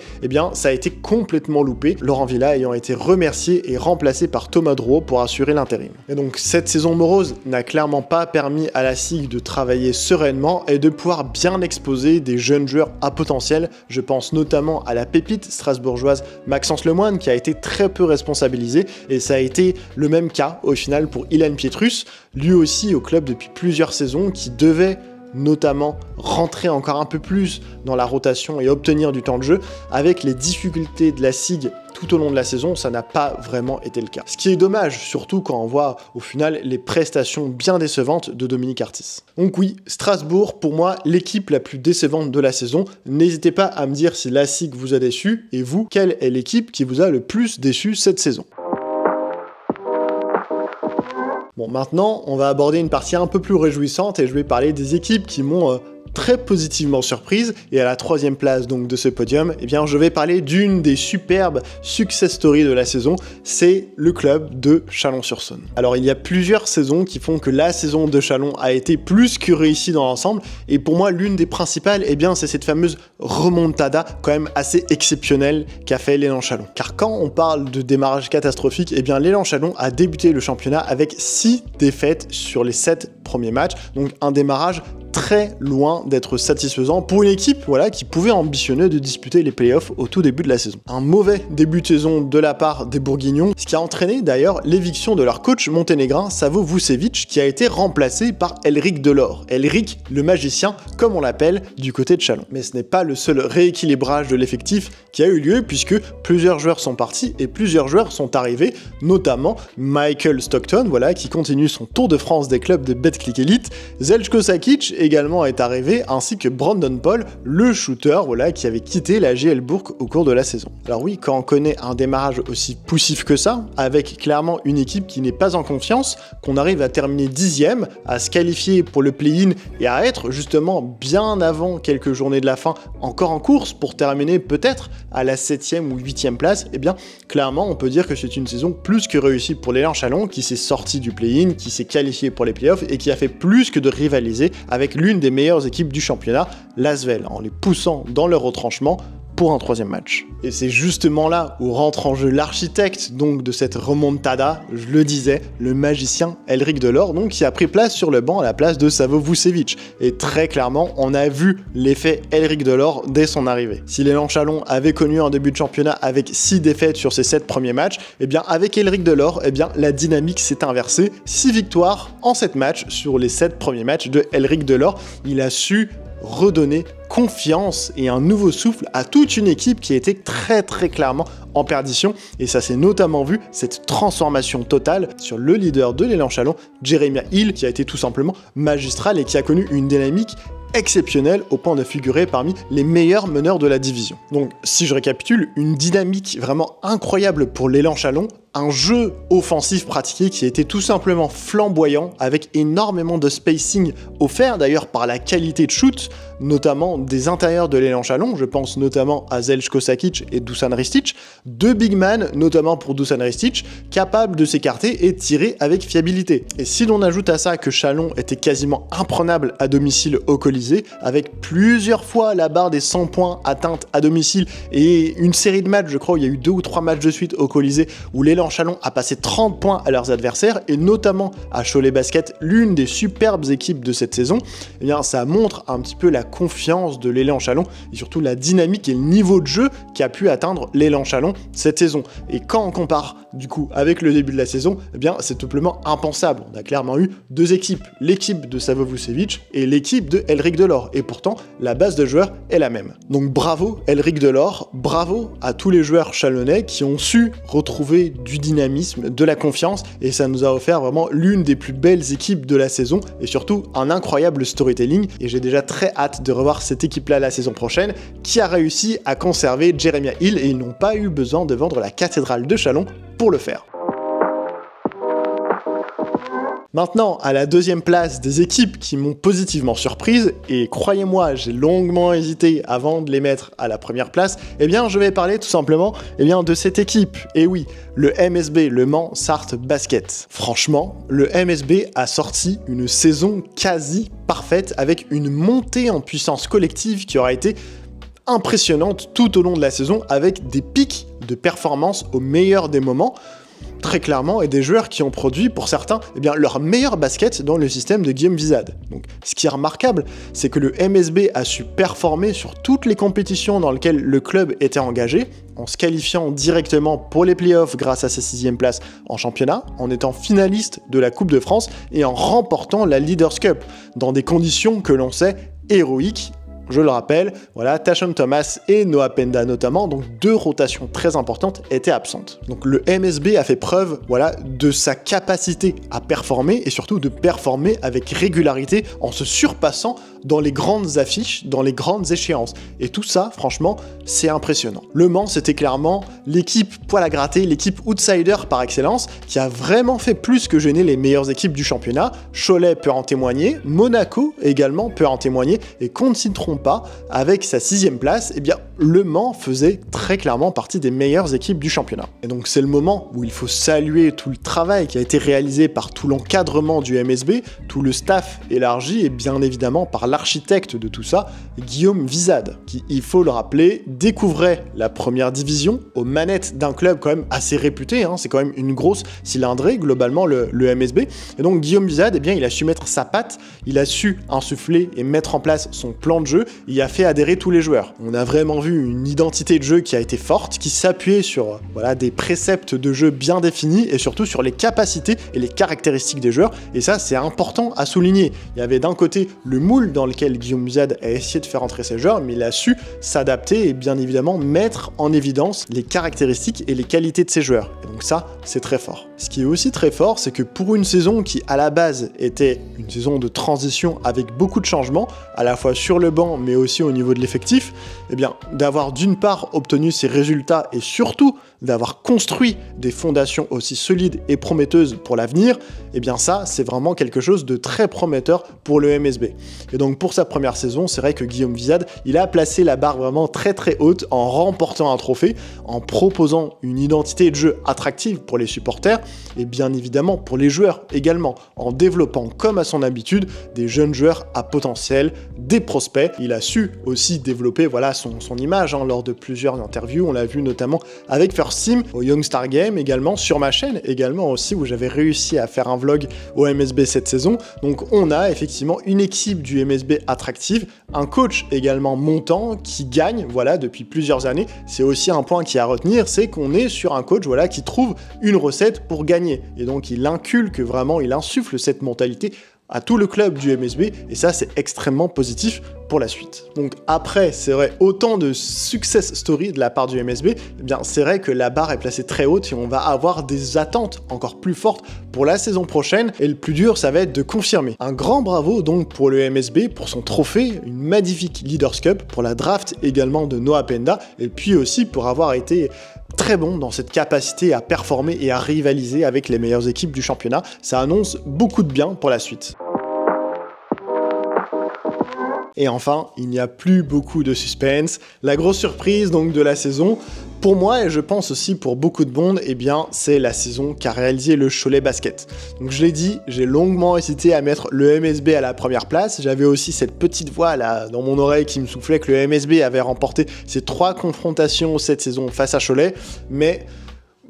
Ça a été complètement loupé, Laurent Villa ayant été remercié et remplacé par Thomas Drouot pour assurer l'intérim. Et donc cette saison morose n'a clairement pas permis à la SIG de travailler sereinement et de pouvoir bien exposer des jeunes joueurs à potentiel. Je pense notamment à la pépite strasbourgeoise Maxence Lemoine, qui a été très peu responsabilisé, et ça a été le même cas au final pour Ilan Pietrus, lui aussi au club depuis plusieurs saisons, qui devait notamment rentrer encore un peu plus dans la rotation et obtenir du temps de jeu. Avec les difficultés de la SIG tout au long de la saison, ça n'a pas vraiment été le cas. Ce qui est dommage, surtout quand on voit au final les prestations bien décevantes de Dominic Artis. Donc oui, Strasbourg, pour moi, l'équipe la plus décevante de la saison. N'hésitez pas à me dire si la SIG vous a déçu, et vous, quelle est l'équipe qui vous a le plus déçu cette saison? Bon, maintenant, on va aborder une partie un peu plus réjouissante et je vais parler des équipes qui m'ont très positivement surprise. Et à la 3e place donc de ce podium, je vais parler d'une des superbes success stories de la saison, c'est le club de Chalon-sur-Saône. Alors il y a plusieurs saisons qui font que la saison de Chalon a été plus que réussie dans l'ensemble, et pour moi l'une des principales, c'est cette fameuse remontada quand même assez exceptionnelle qu'a fait l'élan Chalon. Car quand on parle de démarrage catastrophique, l'élan Chalon a débuté le championnat avec 6 défaites sur les 7 premiers matchs, donc un démarrage très loin d'être satisfaisant pour une équipe qui pouvait ambitionner de disputer les playoffs au tout début de la saison. Un mauvais début de saison de la part des Bourguignons, ce qui a entraîné d'ailleurs l'éviction de leur coach monténégrin Savo Vucevic, qui a été remplacé par Elric Delors. Elric, le magicien, comme on l'appelle du côté de Chalon. Mais ce n'est pas le seul rééquilibrage de l'effectif qui a eu lieu, puisque plusieurs joueurs sont partis et plusieurs joueurs sont arrivés, notamment Michael Stockton, qui continue son tour de France des clubs de Betclic Elite. Zeljko Sakic également est arrivé, ainsi que Brandon Paul, le shooter qui avait quitté la GL Bourg au cours de la saison. Alors oui, quand on connaît un démarrage aussi poussif que ça, avec clairement une équipe qui n'est pas en confiance, qu'on arrive à terminer 10e, à se qualifier pour le play-in et à être justement bien avant quelques journées de la fin encore en course pour terminer peut-être à la 7e ou 8e place, clairement on peut dire que c'est une saison plus que réussie pour l'élan Chalon, qui s'est sorti du play-in, qui s'est qualifié pour les playoffs et qui a fait plus que de rivaliser avec l'une des meilleures équipes du championnat, l'Asvel, en les poussant dans leur retranchement pour un 3e match. Et c'est justement là où rentre en jeu l'architecte donc de cette remontada, je le disais, le magicien Elric Delors, donc qui a pris place sur le banc à la place de Savo Vucevic. Et très clairement, on a vu l'effet Elric Delors dès son arrivée. Si l'élan Chalon avait connu un début de championnat avec 6 défaites sur ses 7 premiers matchs, avec Elric Delors, la dynamique s'est inversée. 6 victoires en 7 matchs sur les 7 premiers matchs de Elric Delors. Il a su redonner confiance et un nouveau souffle à toute une équipe qui était très clairement en perdition, et ça s'est notamment vu, cette transformation totale sur le leader de l'élan Chalon, Jeremiah Hill, qui a été tout simplement magistral et qui a connu une dynamique exceptionnelle au point de figurer parmi les meilleurs meneurs de la division. Donc si je récapitule, une dynamique vraiment incroyable pour l'élan Chalon, un jeu offensif pratiqué qui était tout simplement flamboyant, avec énormément de spacing offert d'ailleurs par la qualité de shoot, notamment des intérieurs de l'élan Chalon, je pense notamment à Zeljko Sakic et Dusan Ristic, 2 big man, notamment pour Dusan Ristic, capables de s'écarter et tirer avec fiabilité. Et si l'on ajoute à ça que Chalon était quasiment imprenable à domicile au Colisée, avec plusieurs fois la barre des 100 points atteinte à domicile, et une série de matchs, je crois, où il y a eu 2 ou 3 matchs de suite au Colisée, où l'élan L'élan Chalon a passé 30 points à leurs adversaires, et notamment à Cholet Basket, l'une des superbes équipes de cette saison. Eh bien, ça montre un petit peu la confiance de l'élan Chalon, et surtout la dynamique et le niveau de jeu qu'a pu atteindre l'élan Chalon cette saison. Et quand on compare du coup avec le début de la saison, eh bien c'est tout simplement impensable. On a clairement eu deux équipes, l'équipe de Savo Vucevic et l'équipe de Elric Delors, et pourtant la base de joueurs est la même. Donc bravo Elric Delors, bravo à tous les joueurs chalonnais qui ont su retrouver du dynamisme, de la confiance, et ça nous a offert vraiment l'une des plus belles équipes de la saison, et surtout un incroyable storytelling, et j'ai déjà très hâte de revoir cette équipe-là la saison prochaine, qui a réussi à conserver Jeremiah Hill, et ils n'ont pas eu besoin de vendre la cathédrale de Chalon pour le faire. Maintenant, à la deuxième place des équipes qui m'ont positivement surprise, et croyez-moi, j'ai longuement hésité avant de les mettre à la première place, eh bien je vais parler tout simplement de cette équipe. Et oui, le MSB, le Mans Sarthe Basket. Franchement, le MSB a sorti une saison quasi parfaite avec une montée en puissance collective qui aura été impressionnante tout au long de la saison, avec des pics de performance au meilleur des moments, très clairement, et des joueurs qui ont produit, pour certains, leur meilleur basket dans le système de Guillaume Wizade. Donc, ce qui est remarquable, c'est que le MSB a su performer sur toutes les compétitions dans lesquelles le club était engagé, en se qualifiant directement pour les playoffs grâce à sa 6e place en championnat, en étant finaliste de la Coupe de France et en remportant la Leaders Cup, dans des conditions que l'on sait héroïques. Je le rappelle, Tashon Thomas et Noah Penda notamment, donc deux rotations très importantes, étaient absentes. Donc le MSB a fait preuve de sa capacité à performer, et surtout de performer avec régularité en se surpassant dans les grandes affiches, dans les grandes échéances. Et tout ça, franchement, c'est impressionnant. Le Mans, c'était clairement l'équipe poil à gratter, l'équipe outsider par excellence, qui a vraiment fait plus que gêner les meilleures équipes du championnat. Cholet peut en témoigner, Monaco également peut en témoigner, et qu'on ne s'y trompe pas, avec sa 6e place, le Mans faisait très clairement partie des meilleures équipes du championnat. Et donc c'est le moment où il faut saluer tout le travail qui a été réalisé par tout l'encadrement du MSB, tout le staff élargi, et bien évidemment par l'architecte de tout ça, Guillaume Wizade, qui, il faut le rappeler, découvrait la première division aux manettes d'un club quand même assez réputé, c'est quand même une grosse cylindrée globalement le MSB, et donc Guillaume Wizade, il a su mettre sa patte, il a su insuffler et mettre en place son plan de jeu, il a fait adhérer tous les joueurs. On a vraiment vu une identité de jeu qui a été forte, qui s'appuyait sur des préceptes de jeu bien définis, et surtout sur les capacités et les caractéristiques des joueurs, et ça c'est important à souligner. Il y avait d'un côté le moule dans lequel Guillaume Wizade a essayé de faire entrer ses joueurs, mais il a su s'adapter et bien évidemment mettre en évidence les caractéristiques et les qualités de ses joueurs. Et donc ça, c'est très fort. Ce qui est aussi très fort, c'est que pour une saison qui à la base était une saison de transition avec beaucoup de changements, à la fois sur le banc mais aussi au niveau de l'effectif, d'avoir d'une part obtenu ces résultats et surtout d'avoir construit des fondations aussi solides et prometteuses pour l'avenir, ça c'est vraiment quelque chose de très prometteur pour le MSB. Et donc pour sa première saison, c'est vrai que Guillaume Wizade, il a placé la barre vraiment très très haute en remportant un trophée, en proposant une identité de jeu attractive pour les supporters et bien évidemment pour les joueurs également, en développant comme à son habitude des jeunes joueurs à potentiel, des prospects. Il a su aussi développer son image lors de plusieurs interviews, on l'a vu notamment avec First Team, au Youngstar Game également, sur ma chaîne également aussi, où j'avais réussi à faire un vlog au MSB cette saison. Donc on a effectivement une équipe du MSB attractive, un coach également montant qui gagne depuis plusieurs années. C'est aussi un point qui est à retenir, c'est qu'on est sur un coach qui trouve une recette pour gagner, et donc il inculque vraiment, il insuffle cette mentalité à tout le club du MSB, et ça c'est extrêmement positif pour la suite. Donc après, c'est vrai, autant de success story de la part du MSB, c'est vrai que la barre est placée très haute et on va avoir des attentes encore plus fortes pour la saison prochaine, et le plus dur ça va être de confirmer. Un grand bravo donc pour le MSB, pour son trophée, une magnifique Leaders Cup, pour la draft également de Noah Penda, et puis aussi pour avoir été très bon dans cette capacité à performer et à rivaliser avec les meilleures équipes du championnat. Ça annonce beaucoup de bien pour la suite. Et enfin, il n'y a plus beaucoup de suspense. La grosse surprise donc de la saison, pour moi et je pense aussi pour beaucoup de monde, c'est la saison qu'a réalisé le Cholet Basket. Donc je l'ai dit, j'ai longuement hésité à mettre le MSB à la première place. J'avais aussi cette petite voix là dans mon oreille qui me soufflait que le MSB avait remporté ses 3 confrontations cette saison face à Cholet, mais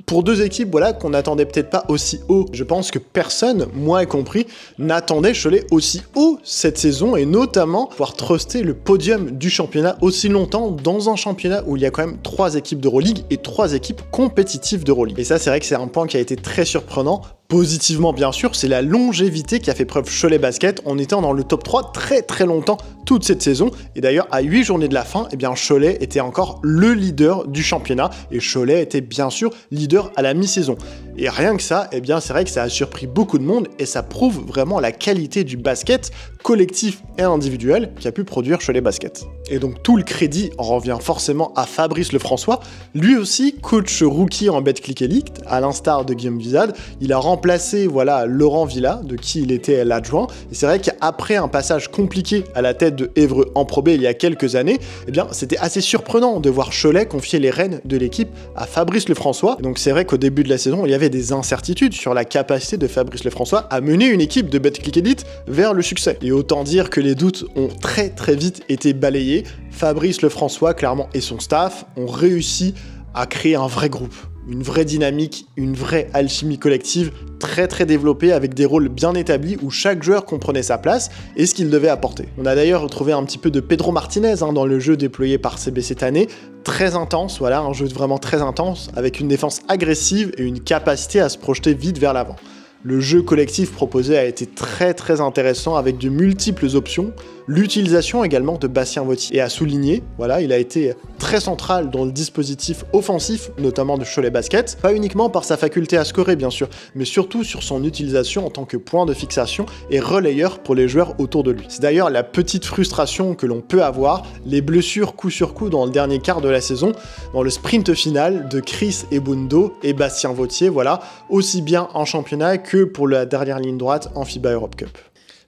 pour deux équipes voilà, qu'on n'attendait peut-être pas aussi haut. Je pense que personne, moi y compris, n'attendait Cholet aussi haut cette saison et notamment pouvoir truster le podium du championnat aussi longtemps dans un championnat où il y a quand même 3 équipes d'Euroleague et 3 équipes compétitives d'Euroleague. Et ça, c'est vrai que c'est un point qui a été très surprenant. Positivement, bien sûr, c'est la longévité qui a fait preuve Cholet Basket en étant dans le top 3 très longtemps toute cette saison. Et d'ailleurs, à 8 journées de la fin, eh bien, Cholet était encore le leader du championnat et Cholet était bien sûr leader à la mi-saison. Et rien que ça, eh bien, c'est vrai que ça a surpris beaucoup de monde et ça prouve vraiment la qualité du basket collectif et individuel qu'a pu produire Cholet Basket. Et donc tout le crédit en revient forcément à Fabrice Lefrançois, lui aussi coach rookie en Betclic Elite, à l'instar de Guillaume Vizade. Il a remplacé voilà, Laurent Villa, de qui il était l'adjoint. Et c'est vrai qu'après un passage compliqué à la tête de Évreux en Pro B il y a quelques années, eh bien, c'était assez surprenant de voir Cholet confier les rênes de l'équipe à Fabrice Lefrançois. Donc c'est vrai qu'au début de la saison, il y avait des incertitudes sur la capacité de Fabrice Lefrançois à mener une équipe de Betclic Elite vers le succès. Et autant dire que les doutes ont très vite été balayés. Fabrice Lefrançois, clairement, et son staff ont réussi à créer un vrai groupe, une vraie dynamique, une vraie alchimie collective très développée avec des rôles bien établis où chaque joueur comprenait sa place et ce qu'il devait apporter. On a d'ailleurs retrouvé un petit peu de Pedro Martinez dans le jeu déployé par CB cette année, très intense, voilà, un jeu vraiment très intense avec une défense agressive et une capacité à se projeter vite vers l'avant. Le jeu collectif proposé a été très intéressant avec de multiples options, l'utilisation également de Bastien Vautier. Et à souligner, voilà, il a été très central dans le dispositif offensif, notamment de Cholet Basket, pas uniquement par sa faculté à scorer bien sûr, mais surtout sur son utilisation en tant que point de fixation et relayeur pour les joueurs autour de lui. C'est d'ailleurs la petite frustration que l'on peut avoir, les blessures coup sur coup dans le dernier quart de la saison, dans le sprint final de Chris Ebundo et Bastien Vautier, voilà, aussi bien en championnat que pour la dernière ligne droite en FIBA Europe Cup.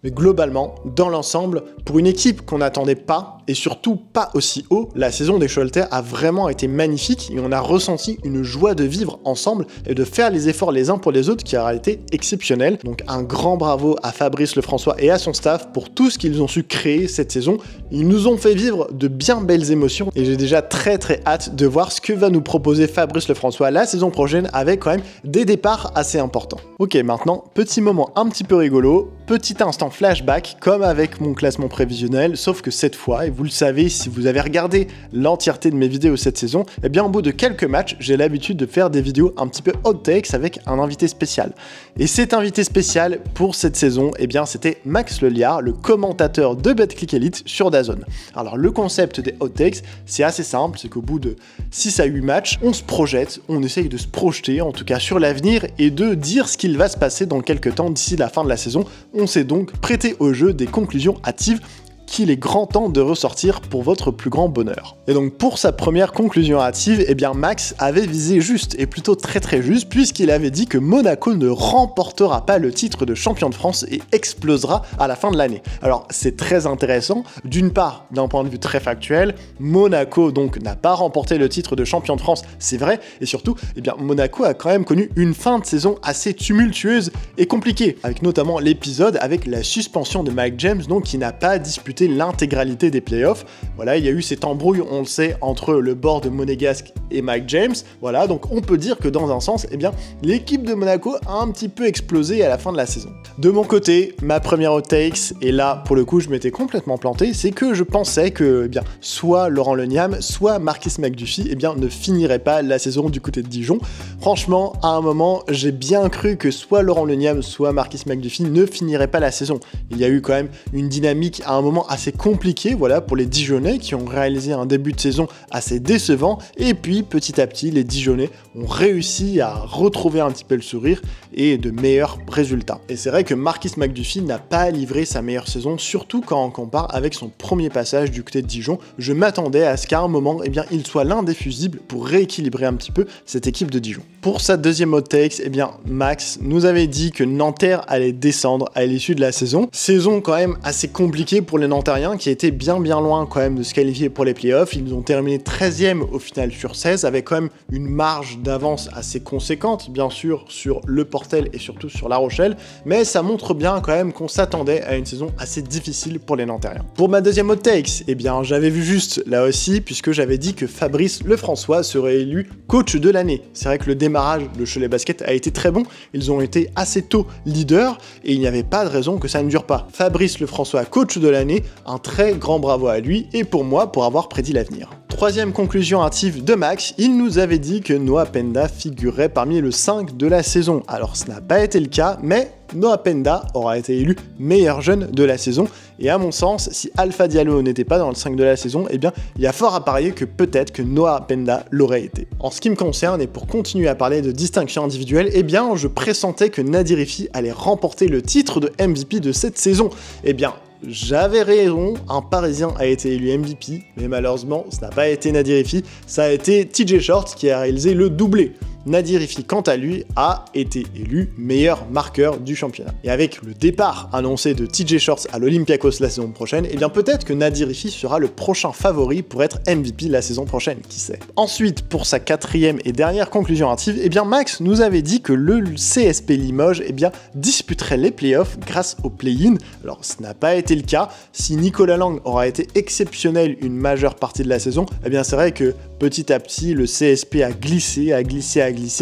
Mais globalement, dans l'ensemble, pour une équipe qu'on n'attendait pas, et surtout pas aussi haut, la saison des Choletais a vraiment été magnifique et on a ressenti une joie de vivre ensemble et de faire les efforts les uns pour les autres qui a été exceptionnelle. Donc un grand bravo à Fabrice Lefrançois et à son staff pour tout ce qu'ils ont su créer cette saison. Ils nous ont fait vivre de bien belles émotions et j'ai déjà très hâte de voir ce que va nous proposer Fabrice Lefrançois la saison prochaine avec quand même des départs assez importants. Ok, maintenant, petit moment un petit peu rigolo, petit instant flashback comme avec mon classement prévisionnel, sauf que cette fois, et vous le savez si vous avez regardé l'entièreté de mes vidéos cette saison, eh bien au bout de quelques matchs, j'ai l'habitude de faire des vidéos un petit peu hot takes avec un invité spécial. Et cet invité spécial pour cette saison, eh bien c'était Max Leliard, le commentateur de Betclic Elite sur DAZN. Alors le concept des hot takes, c'est assez simple, c'est qu'au bout de 6 à 8 matchs, on se projette, on essaye de se projeter en tout cas sur l'avenir et de dire ce qu'il va se passer dans quelques temps d'ici la fin de la saison. On s'est donc prêté au jeu des conclusions hâtives qu'il est grand temps de ressortir pour votre plus grand bonheur. Et donc pour sa première conclusion hâtive, eh bien Max avait visé juste, et plutôt très juste, puisqu'il avait dit que Monaco ne remportera pas le titre de champion de France et explosera à la fin de l'année. Alors c'est très intéressant, d'une part d'un point de vue très factuel, Monaco donc n'a pas remporté le titre de champion de France, c'est vrai, et surtout, eh bien Monaco a quand même connu une fin de saison assez tumultueuse et compliquée, avec notamment l'épisode avec la suspension de Mike James, donc qui n'a pas disputé l'intégralité des playoffs. Voilà, il y a eu cette embrouille, on le sait, entre le board monégasque et Mike James. Voilà, donc on peut dire que dans un sens, eh bien, l'équipe de Monaco a un petit peu explosé à la fin de la saison. De mon côté, ma première hot takes, et là, pour le coup, je m'étais complètement planté, c'est que je pensais que, eh bien, soit Laurent Leniam, soit Marquis McDuffie, eh bien, ne finiraient pas la saison du côté de Dijon. Franchement, à un moment, j'ai bien cru que soit Laurent Leniam, soit Marquis McDuffie ne finiraient pas la saison. Il y a eu quand même une dynamique à un moment assez compliqué, voilà, pour les Dijonnais qui ont réalisé un début de saison assez décevant, et puis petit à petit les Dijonnais ont réussi à retrouver un petit peu le sourire et de meilleurs résultats. Et c'est vrai que Marquis McDuffie n'a pas livré sa meilleure saison, surtout quand on compare avec son premier passage du côté de Dijon. Je m'attendais à ce qu'à un moment, eh bien, il soit l'un des fusibles pour rééquilibrer un petit peu cette équipe de Dijon. Pour sa deuxième hot takes, eh bien, Max nous avait dit que Nanterre allait descendre à l'issue de la saison. Saison quand même assez compliquée pour les Nanterre Nantériens qui étaient bien loin quand même de se qualifier pour les playoffs. Ils ont terminé 13e au final sur 16 avec quand même une marge d'avance assez conséquente, bien sûr, sur le Portel et surtout sur La Rochelle, mais ça montre bien quand même qu'on s'attendait à une saison assez difficile pour les Nantériens. Pour ma deuxième hot takes, eh bien j'avais vu juste là aussi, puisque j'avais dit que Fabrice Lefrançois serait élu coach de l'année. C'est vrai que le démarrage de Cholet Basket a été très bon, ils ont été assez tôt leaders et il n'y avait pas de raison que ça ne dure pas. Fabrice Lefrançois, coach de l'année, un très grand bravo à lui et pour moi pour avoir prédit l'avenir. Troisième conclusion hâtive de Max, il nous avait dit que Noah Penda figurerait parmi le 5 de la saison. Alors ce n'a pas été le cas, mais Noah Penda aura été élu meilleur jeune de la saison, et à mon sens, si Alpha Diallo n'était pas dans le 5 de la saison, eh bien, il y a fort à parier que peut-être que Noah Penda l'aurait été. En ce qui me concerne, et pour continuer à parler de distinction individuelle, eh bien, je pressentais que Nadir Hiffi allait remporter le titre de MVP de cette saison. Eh bien, j'avais raison, un Parisien a été élu MVP, mais malheureusement, ce n'a pas été Nadir Hiffi, ça a été TJ Shorts qui a réalisé le doublé. Nadir Hiffi, quant à lui, a été élu meilleur marqueur du championnat. Et avec le départ annoncé de TJ Shorts à l'Olympiakos la saison prochaine, eh bien peut-être que Nadir Hiffi sera le prochain favori pour être MVP la saison prochaine, qui sait. Ensuite, pour sa quatrième et dernière conclusion hâtive, eh bien Max nous avait dit que le CSP Limoges eh bien, disputerait les playoffs grâce au play-in. Alors ce n'a pas été le cas. Si Nicolas Lang aura été exceptionnel une majeure partie de la saison, eh bien c'est vrai que petit à petit, le CSP a glissé,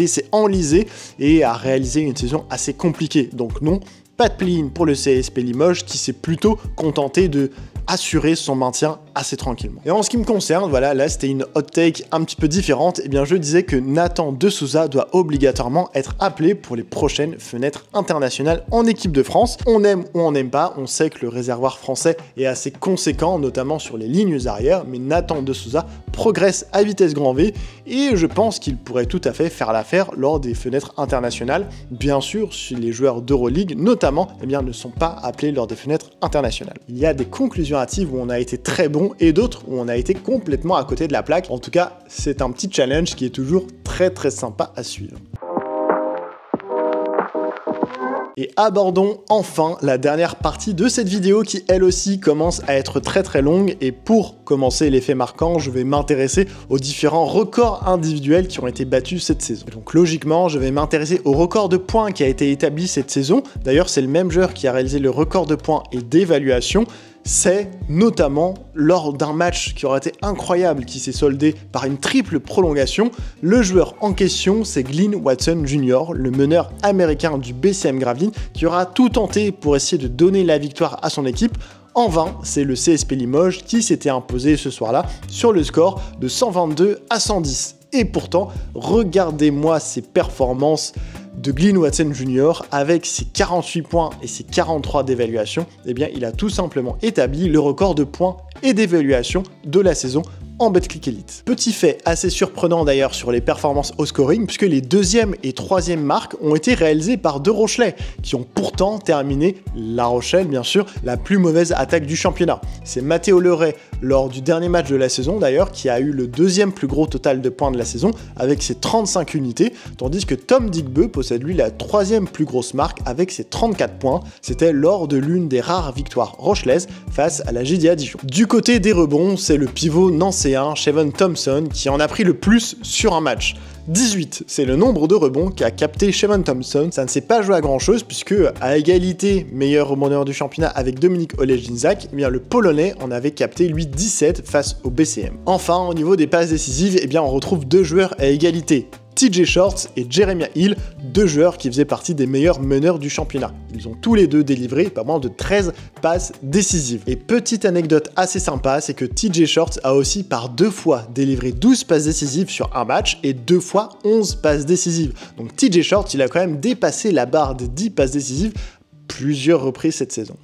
s'est enlisé et a réalisé une saison assez compliquée. Donc non, pas de play-in pour le CSP Limoges qui s'est plutôt contenté de assurer son maintien assez tranquillement. Et en ce qui me concerne, voilà, là c'était une hot take un petit peu différente, et bien je disais que Nathan De Souza doit obligatoirement être appelé pour les prochaines fenêtres internationales en équipe de France. On aime ou on n'aime pas, on sait que le réservoir français est assez conséquent, notamment sur les lignes arrière, mais Nathan De Souza progresse à vitesse grand V, et je pense qu'il pourrait tout à fait faire l'affaire lors des fenêtres internationales. Bien sûr, si les joueurs d'Euroleague, notamment, eh bien, ne sont pas appelés lors des fenêtres internationales. Il y a des conclusions hâtives où on a été très bon et d'autres où on a été complètement à côté de la plaque. En tout cas, c'est un petit challenge qui est toujours très sympa à suivre. Et abordons enfin la dernière partie de cette vidéo qui elle aussi commence à être très longue, et pour commencer les faits marquants, je vais m'intéresser aux différents records individuels qui ont été battus cette saison. Donc logiquement, je vais m'intéresser au record de points qui a été établi cette saison. D'ailleurs, c'est le même joueur qui a réalisé le record de points et d'évaluation. C'est notamment lors d'un match qui aurait été incroyable, qui s'est soldé par une triple prolongation. Le joueur en question, c'est Glynn Watson Jr., le meneur américain du BCM Gravelines, qui aura tout tenté pour essayer de donner la victoire à son équipe. En vain, c'est le CSP Limoges qui s'était imposé ce soir-là sur le score de 122 à 110. Et pourtant, regardez-moi ces performances de Glynn Watson Jr. avec ses 48 points et ses 43 d'évaluation. Eh bien, il a tout simplement établi le record de points et d'évaluation de la saison en Betclic Elite. Petit fait assez surprenant d'ailleurs sur les performances au scoring, puisque les deuxième et troisième marques ont été réalisées par deux Rochelais, qui ont pourtant terminé, La Rochelle bien sûr, la plus mauvaise attaque du championnat. C'est Mathéo Leray, lors du dernier match de la saison d'ailleurs, qui a eu le deuxième plus gros total de points de la saison, avec ses 35 unités, tandis que Tom Digbeu possède lui la troisième plus grosse marque avec ses 34 points. C'était lors de l'une des rares victoires rochelaises face à la JDA Dijon. Du côté des rebonds, c'est le pivot nancéen Shavon Thompson qui en a pris le plus sur un match. 18, c'est le nombre de rebonds qu'a capté Shavon Thompson. Ça ne s'est pas joué à grand chose puisque, à égalité meilleur rebondeur du championnat avec Dominik Olejniczak, eh bien le Polonais en avait capté lui 17 face au BCM. Enfin, au niveau des passes décisives, eh bien on retrouve deux joueurs à égalité. TJ Shorts et Jeremiah Hill, deux joueurs qui faisaient partie des meilleurs meneurs du championnat. Ils ont tous les deux délivré pas moins de 13 passes décisives. Et petite anecdote assez sympa, c'est que TJ Shorts a aussi par deux fois délivré 12 passes décisives sur un match et deux fois 11 passes décisives. Donc TJ Shorts, il a quand même dépassé la barre des 10 passes décisives plusieurs reprises cette saison.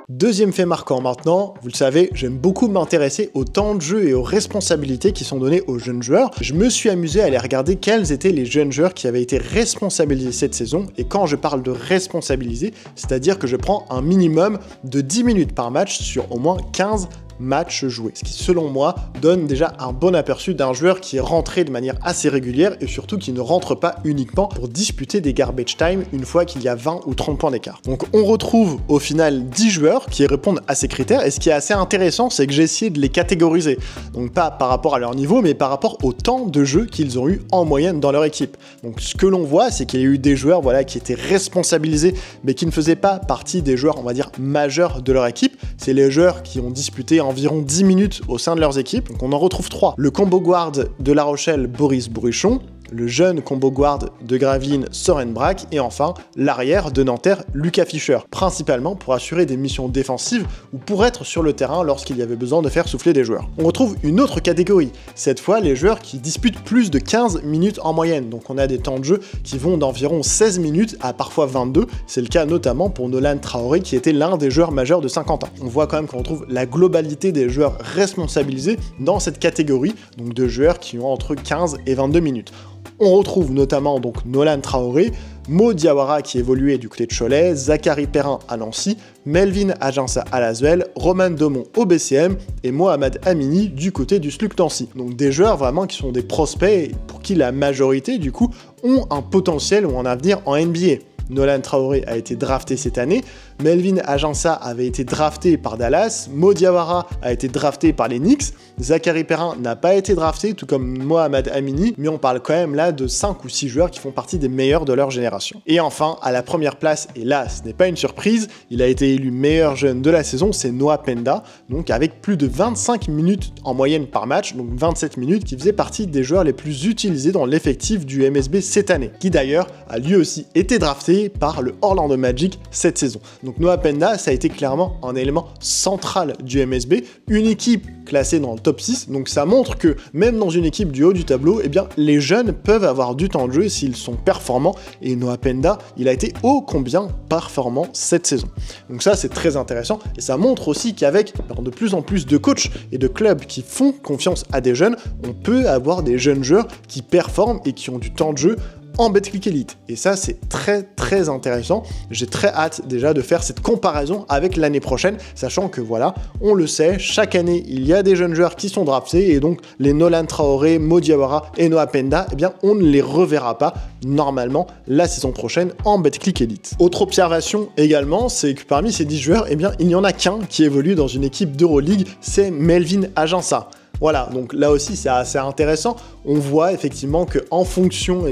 Deuxième fait marquant maintenant, vous le savez, j'aime beaucoup m'intéresser au temps de jeu et aux responsabilités qui sont données aux jeunes joueurs. Je me suis amusé à aller regarder quels étaient les jeunes joueurs qui avaient été responsabilisés cette saison, et quand je parle de responsabiliser, c'est-à-dire que je prends un minimum de 10 minutes par match sur au moins 15 matchs joués. Ce qui, selon moi, donne déjà un bon aperçu d'un joueur qui est rentré de manière assez régulière et surtout qui ne rentre pas uniquement pour disputer des garbage time une fois qu'il y a 20 ou 30 points d'écart. Donc on retrouve au final 10 joueurs qui répondent à ces critères et ce qui est assez intéressant, c'est que j'ai essayé de les catégoriser. Donc pas par rapport à leur niveau, mais par rapport au temps de jeu qu'ils ont eu en moyenne dans leur équipe. Donc ce que l'on voit, c'est qu'il y a eu des joueurs qui étaient responsabilisés, mais qui ne faisaient pas partie des joueurs, on va dire, majeurs de leur équipe. C'est les joueurs qui ont disputé environ 10 minutes au sein de leurs équipes. Donc on en retrouve 3. Le combo guard de La Rochelle, Boris Bruchon, le jeune combo guard de Gravelines, Soren Braque, et enfin l'arrière de Nanterre, Lucas Fischer, principalement pour assurer des missions défensives ou pour être sur le terrain lorsqu'il y avait besoin de faire souffler des joueurs. On retrouve une autre catégorie, cette fois les joueurs qui disputent plus de 15 minutes en moyenne, donc on a des temps de jeu qui vont d'environ 16 minutes à parfois 22, c'est le cas notamment pour Nolan Traoré qui était l'un des joueurs majeurs de Saint-Quentin. On voit quand même qu'on retrouve la globalité des joueurs responsabilisés dans cette catégorie, donc de joueurs qui ont entre 15 et 22 minutes. On retrouve notamment donc Nolan Traoré, Mo Diawara qui évoluait du côté de Cholet, Zachary Perrin à Nancy, Melvin Aginsa à Lasvel, Roman Domon au BCM et Mohamed Amini du côté du SLUC Nancy. Donc des joueurs vraiment qui sont des prospects et pour qui la majorité du coup ont un potentiel ou un avenir en NBA. Nolan Traoré a été drafté cette année, Melvin Aginsa avait été drafté par Dallas, Mo Diawara a été drafté par les Knicks, Zachary Perrin n'a pas été drafté, tout comme Mohamed Amini, mais on parle quand même là de 5 ou 6 joueurs qui font partie des meilleurs de leur génération. Et enfin, à la première place, et là ce n'est pas une surprise, il a été élu meilleur jeune de la saison, c'est Noah Penda, donc avec plus de 25 minutes en moyenne par match, donc 27 minutes, qui faisait partie des joueurs les plus utilisés dans l'effectif du MSB cette année, qui d'ailleurs a lui aussi été drafté par le Orlando Magic cette saison. Donc Noah Penda, ça a été clairement un élément central du MSB, une équipe classée dans le top 6, donc ça montre que même dans une équipe du haut du tableau, eh bien les jeunes peuvent avoir du temps de jeu s'ils sont performants, et Noah Penda, il a été ô combien performant cette saison. Donc ça c'est très intéressant, et ça montre aussi qu'avec de plus en plus de coachs et de clubs qui font confiance à des jeunes, on peut avoir des jeunes joueurs qui performent et qui ont du temps de jeu en Betclic Elite. Et ça, c'est très intéressant. J'ai très hâte déjà de faire cette comparaison avec l'année prochaine, sachant que voilà, on le sait, chaque année, il y a des jeunes joueurs qui sont draftés, et donc les Nolan Traoré, Mo Diawara et Noah Penda, eh bien, on ne les reverra pas normalement la saison prochaine en Betclic Elite. Autre observation également, c'est que parmi ces 10 joueurs, eh bien, il n'y en a qu'un qui évolue dans une équipe d'Euroleague, c'est Melvin Aginsa. Voilà, donc là aussi c'est assez intéressant. On voit effectivement qu'en fonction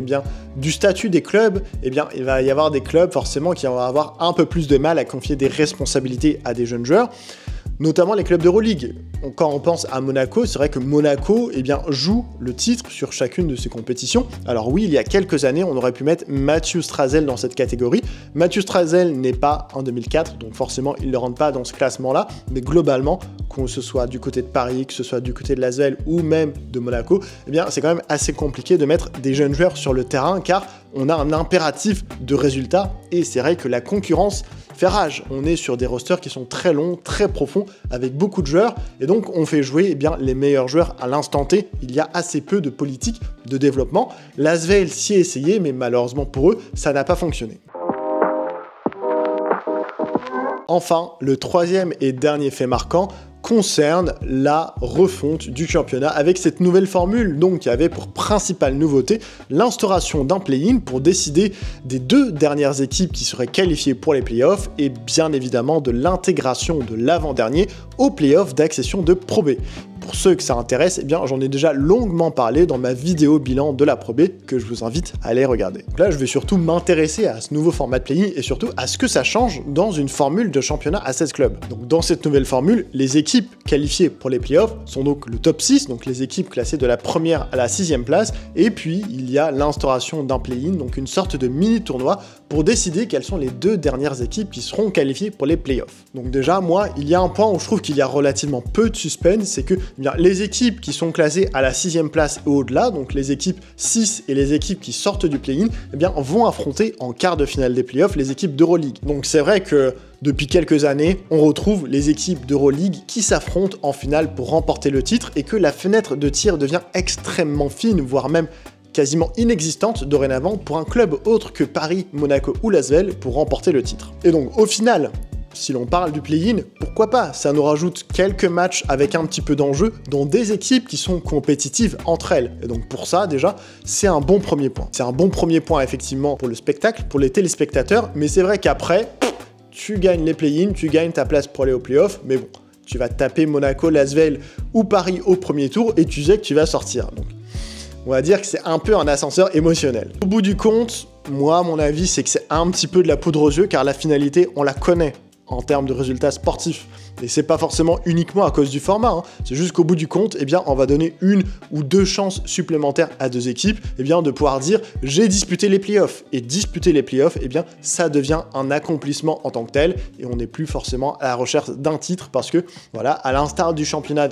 du statut des clubs, il va y avoir des clubs forcément qui vont avoir un peu plus de mal à confier des responsabilités à des jeunes joueurs, notamment les clubs d'Euroleague. Quand on pense à Monaco, c'est vrai que Monaco joue le titre sur chacune de ses compétitions. Alors oui, il y a quelques années, on aurait pu mettre Mathieu Strazel dans cette catégorie. Mathieu Strazel n'est pas en 2004, donc forcément, il ne rentre pas dans ce classement-là. Mais globalement, que ce soit du côté de Paris, que ce soit du côté de Lasvel ou même de Monaco, c'est quand même assez compliqué de mettre des jeunes joueurs sur le terrain car on a un impératif de résultat et c'est vrai que la concurrence fait rage. On est sur des rosters qui sont très longs, très profonds, avec beaucoup de joueurs et donc on fait jouer les meilleurs joueurs à l'instant T. Il y a assez peu de politique de développement. Lasvel s'y est essayé, mais malheureusement pour eux, ça n'a pas fonctionné. Enfin, le troisième et dernier fait marquant concerne la refonte du championnat avec cette nouvelle formule donc qui avait pour principale nouveauté l'instauration d'un play-in pour décider des 2 dernières équipes qui seraient qualifiées pour les playoffs et bien évidemment de l'intégration de l'avant-dernier aux playoffs d'accession de Pro B. Pour ceux que ça intéresse, j'en ai déjà longuement parlé dans ma vidéo bilan de la Pro B que je vous invite à aller regarder. Donc là, je vais surtout m'intéresser à ce nouveau format de play-in et surtout à ce que ça change dans une formule de championnat à 16 clubs. Donc dans cette nouvelle formule, les équipes qualifiées pour les playoffs sont donc le top 6, donc les équipes classées de la première à la 6e place, et puis il y a l'instauration d'un play-in, donc une sorte de mini-tournoi pour décider quelles sont les 2 dernières équipes qui seront qualifiées pour les playoffs. Donc déjà, moi, il y a un point où je trouve qu'il y a relativement peu de suspense, c'est que les équipes qui sont classées à la 6e place et au-delà, donc les équipes 6 et les équipes qui sortent du play-in, vont affronter en quart de finale des playoffs les équipes d'Euroleague. Donc c'est vrai que depuis quelques années, on retrouve les équipes d'Euroleague qui s'affrontent en finale pour remporter le titre et que la fenêtre de tir devient extrêmement fine, voire même quasiment inexistante dorénavant pour un club autre que Paris, Monaco ou Lasvel pour remporter le titre. Et donc au final, si l'on parle du play-in, pourquoi pas? Ça nous rajoute quelques matchs avec un petit peu d'enjeu dans des équipes qui sont compétitives entre elles. Et donc pour ça, déjà, c'est un bon premier point. C'est un bon premier point, effectivement, pour le spectacle, pour les téléspectateurs, mais c'est vrai qu'après, tu gagnes les play-in, tu gagnes ta place pour aller aux playoffs, mais bon, tu vas taper Monaco, Lasvel ou Paris au premier tour et tu sais que tu vas sortir. Donc, on va dire que c'est un peu un ascenseur émotionnel. Au bout du compte, moi, mon avis, c'est que c'est un petit peu de la poudre aux yeux, car la finalité, on la connaît en termes de résultats sportifs. Et c'est pas forcément uniquement à cause du format, hein. C'est juste qu'au bout du compte, eh bien, on va donner 1 ou 2 chances supplémentaires à 2 équipes, eh bien, de pouvoir dire « j'ai disputé les playoffs ». Et disputer les playoffs, eh bien, ça devient un accomplissement en tant que tel, et on n'est plus forcément à la recherche d'un titre, parce que, voilà, à l'instar du championnat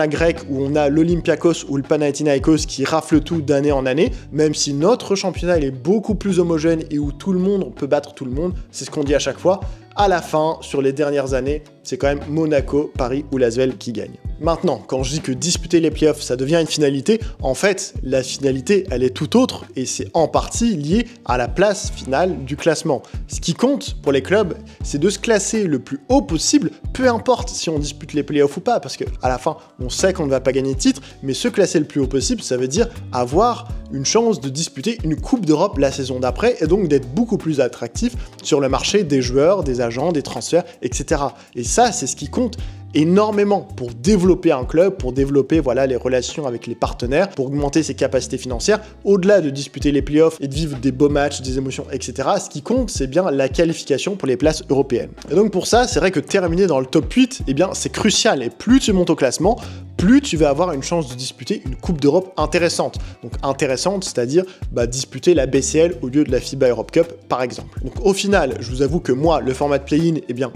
grec, où on a l'Olympiakos ou le Panathinaikos qui rafle tout d'année en année, même si notre championnat il est beaucoup plus homogène et où tout le monde peut battre tout le monde, c'est ce qu'on dit à chaque fois, à la fin, sur les dernières années, c'est quand même Monaco, Paris ou Lasvel qui gagnent. Maintenant, quand je dis que disputer les playoffs, ça devient une finalité, en fait, la finalité, elle est tout autre, et c'est en partie lié à la place finale du classement. Ce qui compte pour les clubs, c'est de se classer le plus haut possible, peu importe si on dispute les playoffs ou pas, parce qu'à la fin, on sait qu'on ne va pas gagner de titre, mais se classer le plus haut possible, ça veut dire avoir une chance de disputer une Coupe d'Europe la saison d'après, et donc d'être beaucoup plus attractif sur le marché des joueurs, des agents, des transferts, etc. Et ça, c'est ce qui compte énormément pour développer un club, pour développer voilà, les relations avec les partenaires, pour augmenter ses capacités financières, au-delà de disputer les playoffs et de vivre des beaux matchs, des émotions, etc. Ce qui compte, c'est bien la qualification pour les places européennes. Et donc pour ça, c'est vrai que terminer dans le top 8, eh bien, c'est crucial. Et plus tu montes au classement, plus tu vas avoir une chance de disputer une Coupe d'Europe intéressante. Donc intéressante, c'est-à-dire disputer la BCL au lieu de la FIBA Europe Cup, par exemple. Donc au final, je vous avoue que moi, le format de play-in, eh bien,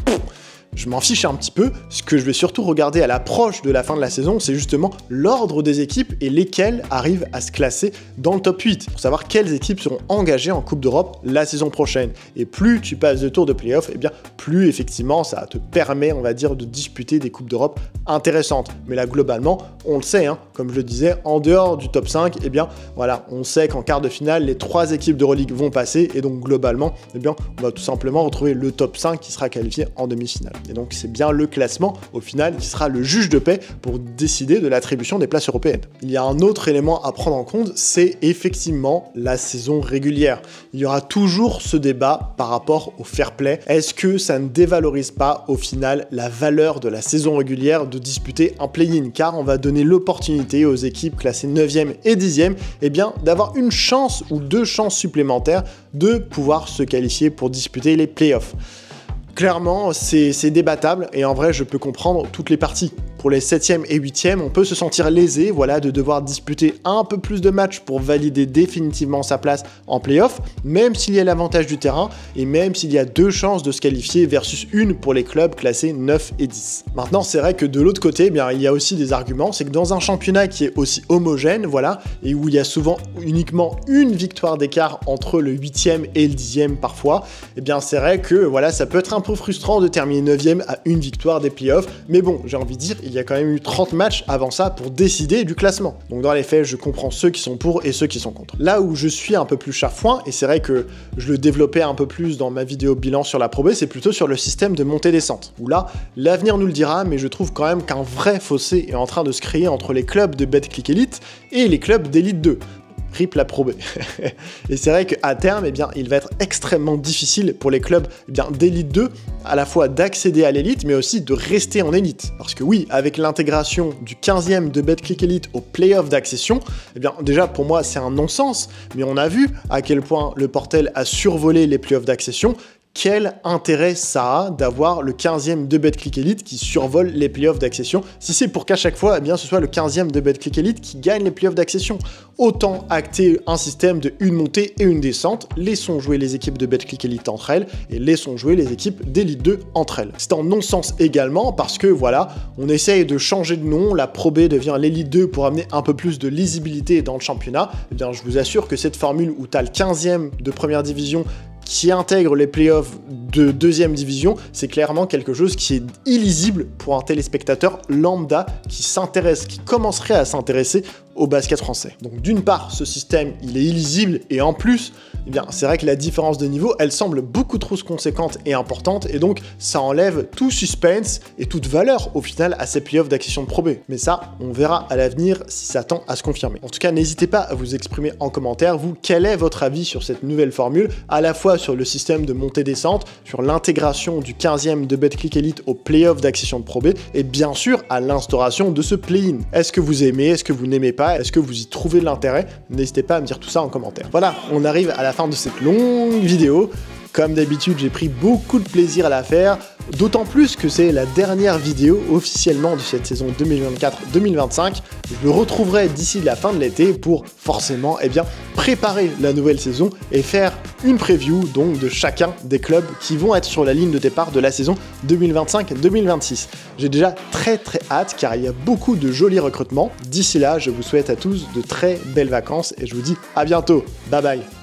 je m'en fiche un petit peu. Ce que je vais surtout regarder à l'approche de la fin de la saison, c'est justement l'ordre des équipes et lesquelles arrivent à se classer dans le top 8, pour savoir quelles équipes seront engagées en Coupe d'Europe la saison prochaine. Et plus tu passes de tours de play-off, eh bien, plus effectivement ça te permet, on va dire, de disputer des Coupes d'Europe intéressantes. Mais là, globalement, on le sait, hein, comme je le disais, en dehors du top 5, eh bien, voilà, on sait qu'en quart de finale, les 3 équipes d'Euroleague vont passer, et donc globalement, eh bien, on va tout simplement retrouver le top 5 qui sera qualifié en demi-finale. Et donc c'est bien le classement, au final, qui sera le juge de paix pour décider de l'attribution des places européennes. Il y a un autre élément à prendre en compte, c'est effectivement la saison régulière. Il y aura toujours ce débat par rapport au fair play. Est-ce que ça ne dévalorise pas, au final, la valeur de la saison régulière de disputer un play-in? Car on va donner l'opportunité aux équipes classées 9e et 10e, eh bien, d'avoir une chance ou 2 chances supplémentaires de pouvoir se qualifier pour disputer les playoffs. Clairement, c'est débattable et en vrai, je peux comprendre toutes les parties. Pour les 7e et 8e, on peut se sentir lésé, voilà, de devoir disputer un peu plus de matchs pour valider définitivement sa place en play-off, même s'il y a l'avantage du terrain et même s'il y a 2 chances de se qualifier versus 1 pour les clubs classés 9 et 10. Maintenant, c'est vrai que de l'autre côté, eh bien, il y a aussi des arguments, c'est que dans un championnat qui est aussi homogène, voilà, et où il y a souvent uniquement une victoire d'écart entre le 8e et le 10e parfois, eh bien, c'est vrai que voilà, ça peut être un peu frustrant de terminer 9e à une victoire des playoffs, mais bon, j'ai envie de dire, il y a quand même eu 30 matchs avant ça pour décider du classement. Donc dans les faits, je comprends ceux qui sont pour et ceux qui sont contre. Là où je suis un peu plus chafouin, et c'est vrai que je le développais un peu plus dans ma vidéo bilan sur la Pro B, c'est plutôt sur le système de montée-descente, où là, l'avenir nous le dira, mais je trouve quand même qu'un vrai fossé est en train de se créer entre les clubs de Betclic Elite et les clubs d'Elite 2. RIP la Pro B. Et c'est vrai qu'à terme, eh bien, il va être extrêmement difficile pour les clubs d'Elite 2, à la fois d'accéder à l'élite, mais aussi de rester en élite. Parce que oui, avec l'intégration du 15e de Betclic Elite au play-off d'accession, eh bien, déjà, pour moi, c'est un non-sens, mais on a vu à quel point le Portel a survolé les play-offs d'accession. Quel intérêt ça a d'avoir le 15e de Betclic Elite qui survole les playoffs d'accession, si c'est pour qu'à chaque fois, eh bien, ce soit le 15e de Betclic Elite qui gagne les playoffs d'accession. Autant acter un système de une montée et une descente, laissons jouer les équipes de Betclic Elite entre elles, et laissons jouer les équipes d'Elite 2 entre elles. C'est en non-sens également, parce que voilà, on essaye de changer de nom, la Pro B devient l'Elite 2 pour amener un peu plus de lisibilité dans le championnat. Eh bien, je vous assure que cette formule où tu as le 15e de première division qui intègre les playoffs de 2e division, c'est clairement quelque chose qui est illisible pour un téléspectateur lambda qui s'intéresse, qui commencerait à s'intéresser au basket français. Donc d'une part, ce système, il est illisible, et en plus, eh bien, c'est vrai que la différence de niveau, elle semble beaucoup trop conséquente et importante, et donc ça enlève tout suspense et toute valeur au final à ces playoffs d'Accession Pro B. Mais ça, on verra à l'avenir si ça tend à se confirmer. En tout cas, n'hésitez pas à vous exprimer en commentaire, vous, quel est votre avis sur cette nouvelle formule, à la fois sur le système de montée-descente, sur l'intégration du 15e de Betclic Elite au playoff d'Accession Pro B, et bien sûr à l'instauration de ce play-in. Est-ce que vous aimez, est-ce que vous n'aimez pas, est-ce que vous y trouvez de l'intérêt? N'hésitez pas à me dire tout ça en commentaire. Voilà, on arrive à la fin de cette longue vidéo. Comme d'habitude, j'ai pris beaucoup de plaisir à la faire, d'autant plus que c'est la dernière vidéo officiellement de cette saison 2024-2025. Je me retrouverai d'ici la fin de l'été pour forcément préparer la nouvelle saison et faire une preview donc de chacun des clubs qui vont être sur la ligne de départ de la saison 2025-2026. J'ai déjà très hâte car il y a beaucoup de jolis recrutements. D'ici là, je vous souhaite à tous de très belles vacances et je vous dis à bientôt. Bye bye.